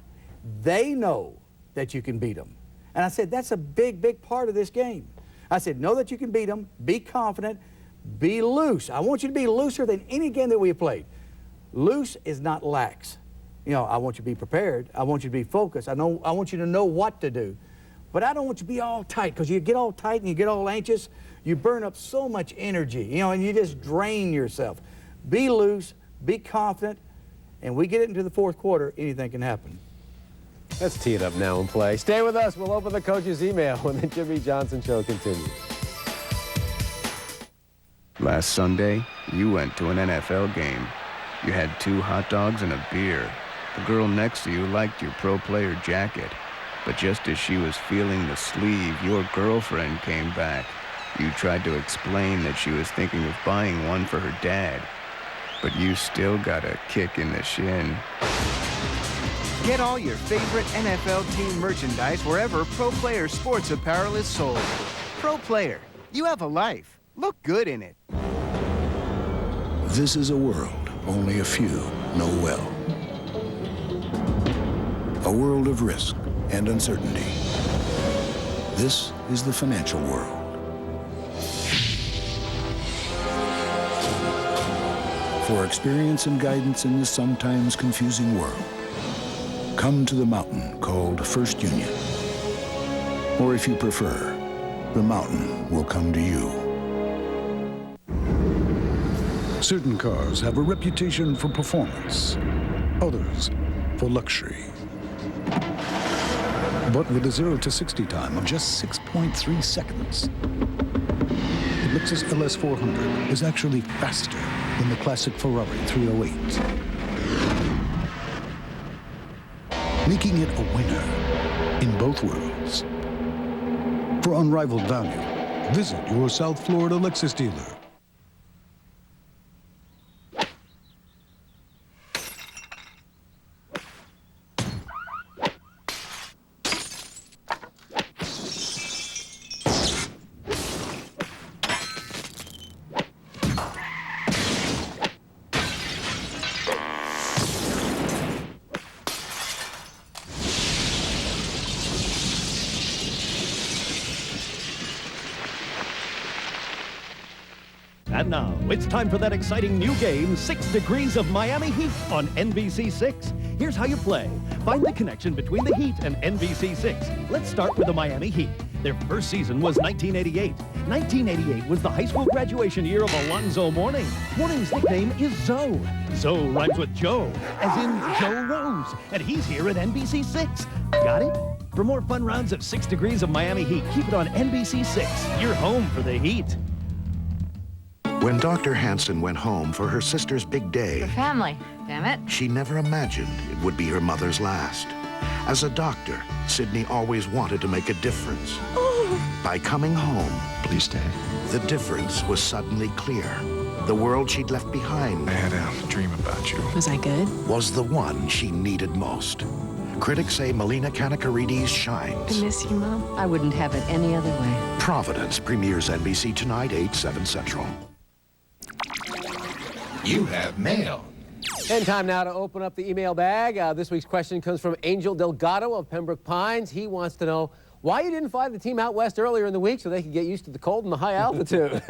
They know that you can beat them. And I said, that's a big, big part of this game. I said, know that you can beat them, be confident, be loose. I want you to be looser than any game that we have played. Loose is not lax. You know, I want you to be prepared. I want you to be focused. I want you to know what to do. But I don't want you to be all tight, because you get all tight and you get all anxious, you burn up so much energy, you know, and you just drain yourself. Be loose, be confident, and we get it into the fourth quarter, anything can happen. Let's tee it up now and play. Stay with us. We'll open the coach's email when the Jimmy Johnson Show continues. Last Sunday, you went to an NFL game. You had 2 hot dogs and a beer. The girl next to you liked your pro player jacket. But just as she was feeling the sleeve, your girlfriend came back. You tried to explain that she was thinking of buying one for her dad. But you still got a kick in the shin. Get all your favorite NFL team merchandise wherever Pro Player sports apparel is sold. Pro Player, you have a life. Look good in it. This is a world only a few know well. A world of risk and uncertainty. This is the financial world. For experience and guidance in this sometimes confusing world, come to the mountain called First Union. Or if you prefer, the mountain will come to you. Certain cars have a reputation for performance, others for luxury. But with a 0 to 60 time of just 6.3 seconds, the Lexus LS 400 is actually faster than the classic Ferrari 308. Making it a winner in both worlds. For unrivaled value, visit your South Florida Lexus dealer. And now, it's time for that exciting new game, 6 Degrees of Miami Heat on NBC6. Here's how you play. Find the connection between the Heat and NBC6. Let's start with the Miami Heat. Their first season was 1988. 1988 was the high school graduation year of Alonzo Mourning. Mourning's nickname is Zoe. Zoe rhymes with Joe, as in Joe Rose. And he's here at NBC6. Got it? For more fun rounds of 6 Degrees of Miami Heat, keep it on NBC6. You're home for the Heat. When Dr. Hanson went home for her sister's big day, Family, damn it. she never imagined it would be her mother's last. As a doctor, Sydney always wanted to make a difference. By coming home, please stay, the difference was suddenly clear. The world she'd left behind, I had a dream about you, Was I good? was the one she needed most. Critics say Melina Kanakaridis shines. I miss you, Mom. I wouldn't have it any other way. Providence premieres NBC tonight, 8/7 Central. You have mail. And time now to open up the email bag. This week's question comes from Angel Delgado of Pembroke Pines. He wants to know why you didn't fly the team out west earlier in the week so they could get used to the cold and the high altitude.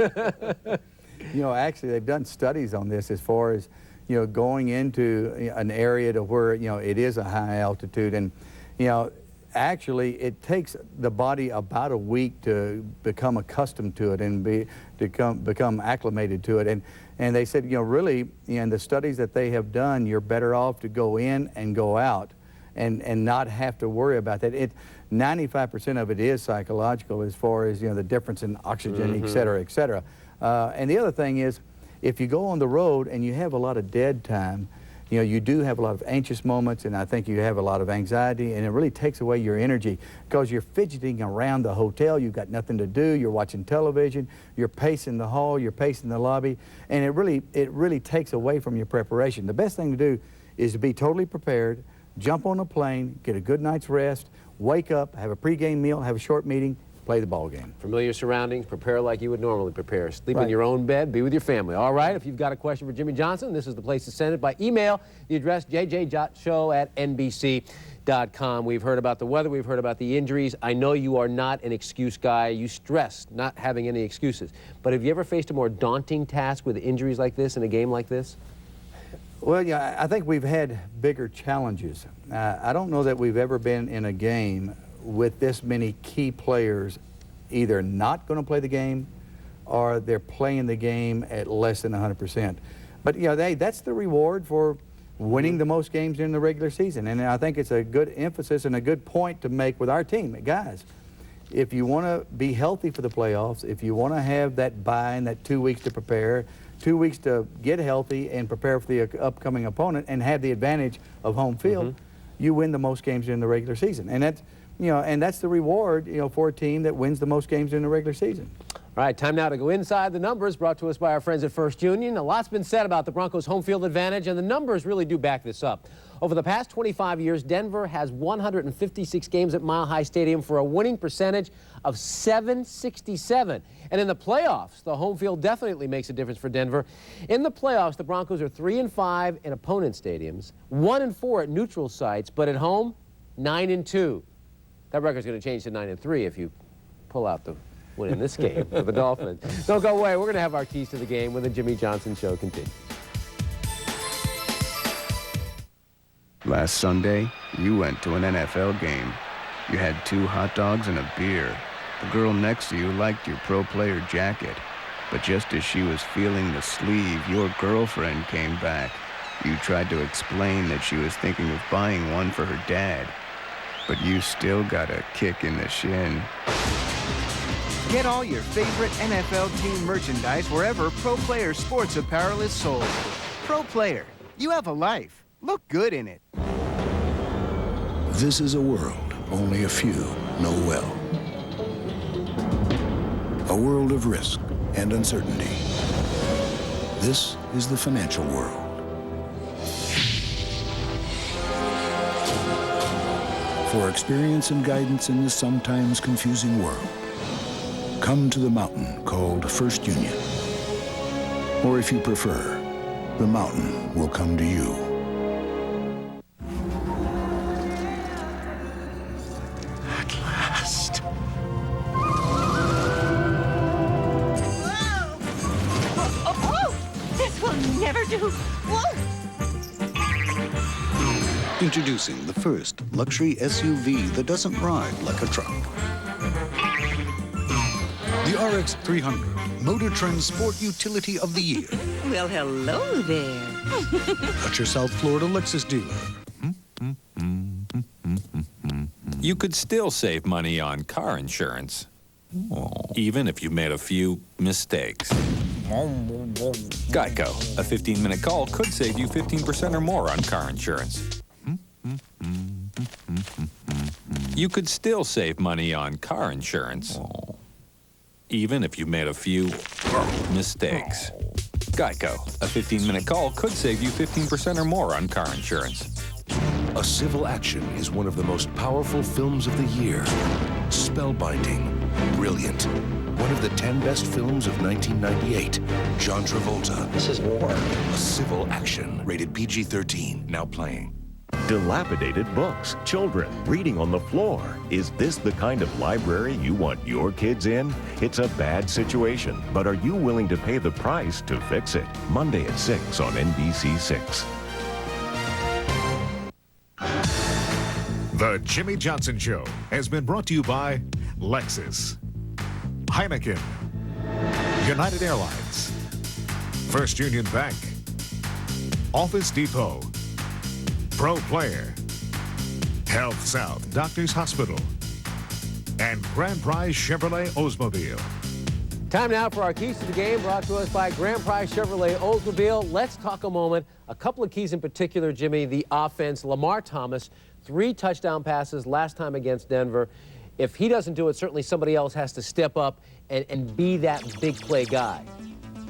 You know, actually, they've done studies on this as far as, you know, going into an area to where, you know, it is a high altitude. And, you know, actually, it takes the body about a week to become accustomed to it and become acclimated to it. And they said, you know, really, in the studies that they have done, you're better off to go in and go out and not have to worry about that. 95% of it is psychological as far as, you know, the difference in oxygen, et cetera, et cetera. And the other thing is, if you go on the road and you have a lot of dead time, you know, you do have a lot of anxious moments, and I think you have a lot of anxiety, and it really takes away your energy because you're fidgeting around the hotel, you've got nothing to do, you're watching television, you're pacing the hall, you're pacing the lobby, and it really takes away from your preparation. The best thing to do is to be totally prepared, jump on a plane, get a good night's rest, wake up, have a pregame meal, have a short meeting, play the ball game. Familiar surroundings, prepare like you would normally prepare. Sleep in Right. your own bed, be with your family. All right, if you've got a question for Jimmy Johnson, this is the place to send it by email. The address, jjjotshow@nbc.com. We've heard about the weather, we've heard about the injuries. I know you are not an excuse guy. You stress not having any excuses. But have you ever faced a more daunting task with injuries like this in a game like this? Well, yeah, I think we've had bigger challenges. I don't know that we've ever been in a game with this many key players either not going to play the game or they're playing the game at less than 100%. But, you know, that's the reward for winning the most games in the regular season. And I think it's a good emphasis and a good point to make with our team. Guys, if you want to be healthy for the playoffs, if you want to have that bye and that 2 weeks to prepare, 2 weeks to get healthy and prepare for the upcoming opponent and have the advantage of home field, you win the most games in the regular season. And that's, you know, and that's the reward, you know, for a team that wins the most games in the regular season. All right, time now to go inside the numbers, brought to us by our friends at First Union. A lot's been said about the Broncos' home field advantage, and the numbers really do back this up. Over the past 25 years, Denver has 156 games at Mile High Stadium for a winning percentage of .767. And in the playoffs, the home field definitely makes a difference for Denver. In the playoffs, the Broncos are 3-5 in opponent stadiums, 1-4 at neutral sites, but at home, 9-2. That record's going to change to 9-3 if you pull out the win in this game for the Dolphins. Don't go away. We're going to have our keys to the game when the Jimmy Johnson Show continues. Last Sunday, you went to an NFL game. You had 2 hot dogs and a beer. The girl next to you liked your pro player jacket. But just as she was feeling the sleeve, your girlfriend came back. You tried to explain that she was thinking of buying one for her dad. But you still got a kick in the shin. Get all your favorite NFL team merchandise wherever Pro Player sports apparel is sold. Pro Player, you have a life. Look good in it. This is a world only a few know well. A world of risk and uncertainty. This is the financial world. For experience and guidance in this sometimes confusing world, come to the mountain called First Union. Or if you prefer, the mountain will come to you. At last. Oh, this will never do. Whoa! Introducing the first luxury SUV that doesn't ride like a truck. The RX 300, Motor Trend Sport Utility of the Year. Well, hello there. At your South Florida Lexus dealer. You could still save money on car insurance, even if you made a few mistakes. Geico, a 15-minute call could save you 15% or more on car insurance. You could still save money on car insurance, even if you made a few mistakes. Geico, a 15-minute call could save you 15% or more on car insurance. A Civil Action is one of the most powerful films of the year. Spellbinding, brilliant. One of the 10 best films of 1998. John Travolta. This is war. A Civil Action, rated PG-13, now playing. Dilapidated books, children reading on the floor. Is this the kind of library you want your kids in? It's a bad situation, but are you willing to pay the price to fix it? Monday at 6 on NBC6. The Jimmy Johnson Show has been brought to you by Lexus, Heineken, United Airlines, First Union Bank, Office Depot, Pro Player, Health South Doctors Hospital, and Grand Prize Chevrolet Oldsmobile. Time now for our keys to the game, brought to us by Grand Prize Chevrolet Oldsmobile. Let's talk a moment. A couple of keys in particular, Jimmy, the offense. Lamar Thomas, 3 touchdown passes last time against Denver. If he doesn't do it, certainly somebody else has to step up and be that big play guy.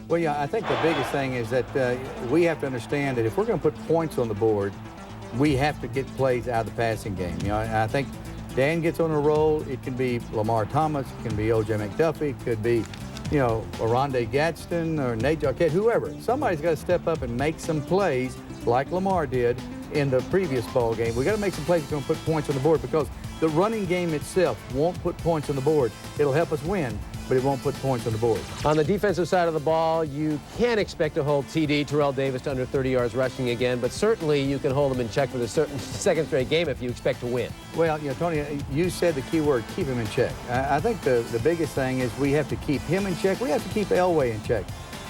Well, yeah, I think the biggest thing is that we have to understand that if we're going to put points on the board, we have to get plays out of the passing game. You know, I think Dan gets on a roll, it can be Lamar Thomas, it can be O.J. McDuffie, it could be, you know, Oronde Gadsden or Nate Jarquette, whoever. Somebody's got to step up and make some plays like Lamar did in the previous ball game. We got to make some plays that's going to put points on the board, because the running game itself won't put points on the board. It'll help us win, but it won't put points on the board. On the defensive side of the ball, you can't expect to hold TD, Terrell Davis, to under 30 yards rushing again, but certainly you can hold him in check for the second straight game if you expect to win. Well, you know, Tony, you said the key word, keep him in check. I think the biggest thing is we have to keep him in check. We have to keep Elway in check.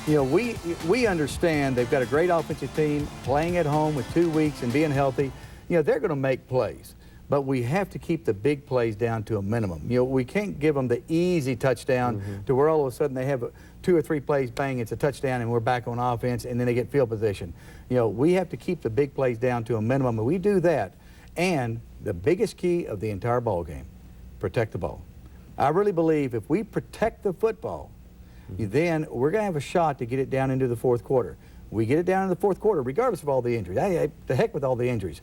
You know, we understand they've got a great offensive team playing at home with 2 weeks and being healthy. You know, they're going to make plays. But we have to keep the big plays down to a minimum. You know, we can't give them the easy touchdown to where all of a sudden they have 2 or 3 plays, bang, it's a touchdown, and we're back on offense, and then they get field position. You know, we have to keep the big plays down to a minimum, and we do that. And the biggest key of the entire ball game, protect the ball. I really believe if we protect the football, then we're going to have a shot to get it down into the fourth quarter. We get it down in the fourth quarter, regardless of all the injuries. Hey, the heck with all the injuries.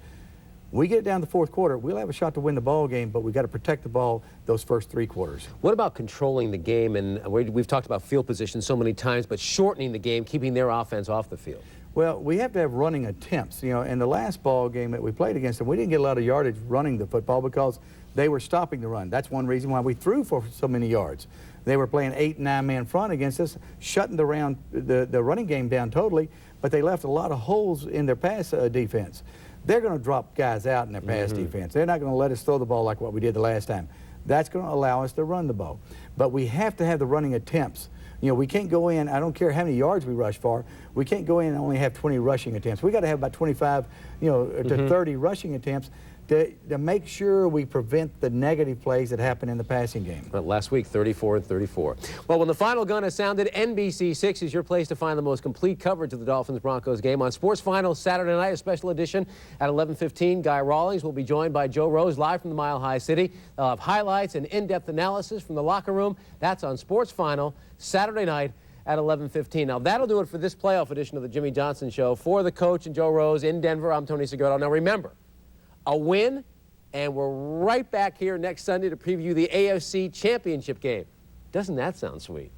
We get it down the fourth quarter, we'll have a shot to win the ball game, but we got to protect the ball those first 3 quarters. What about controlling the game? And we've talked about field position so many times, but shortening the game, keeping their offense off the field. Well, we have to have running attempts. You know, in the last ball game that we played against them, we didn't get a lot of yardage running the football because they were stopping the run. That's one reason why we threw for so many yards. They were playing 8- and 9-man front against us, shutting the running game down totally, but they left a lot of holes in their pass defense. They're going to drop guys out in their pass defense. They're not going to let us throw the ball like what we did the last time. That's going to allow us to run the ball. But we have to have the running attempts. You know, we can't go in, I don't care how many yards we rush for, we can't go in and only have 20 rushing attempts. We got to have about 25, you know, to 30 rushing attempts to make sure we prevent the negative plays that happen in the passing game. Well, last week, 34 and 34. Well, when the final gun has sounded, NBC6 is your place to find the most complete coverage of the Dolphins-Broncos game. On Sports Finals Saturday night, a special edition at 11:15, Guy Rawlings will be joined by Joe Rose live from the Mile High City. They'll have highlights and in-depth analysis from the locker room. That's on Sports Final Saturday night at 11:15. Now, that'll do it for this playoff edition of the Jimmy Johnson Show. For the coach and Joe Rose in Denver, I'm Tony Segura. Now, remember, a win, and we're right back here next Sunday to preview the AFC Championship game. Doesn't that sound sweet?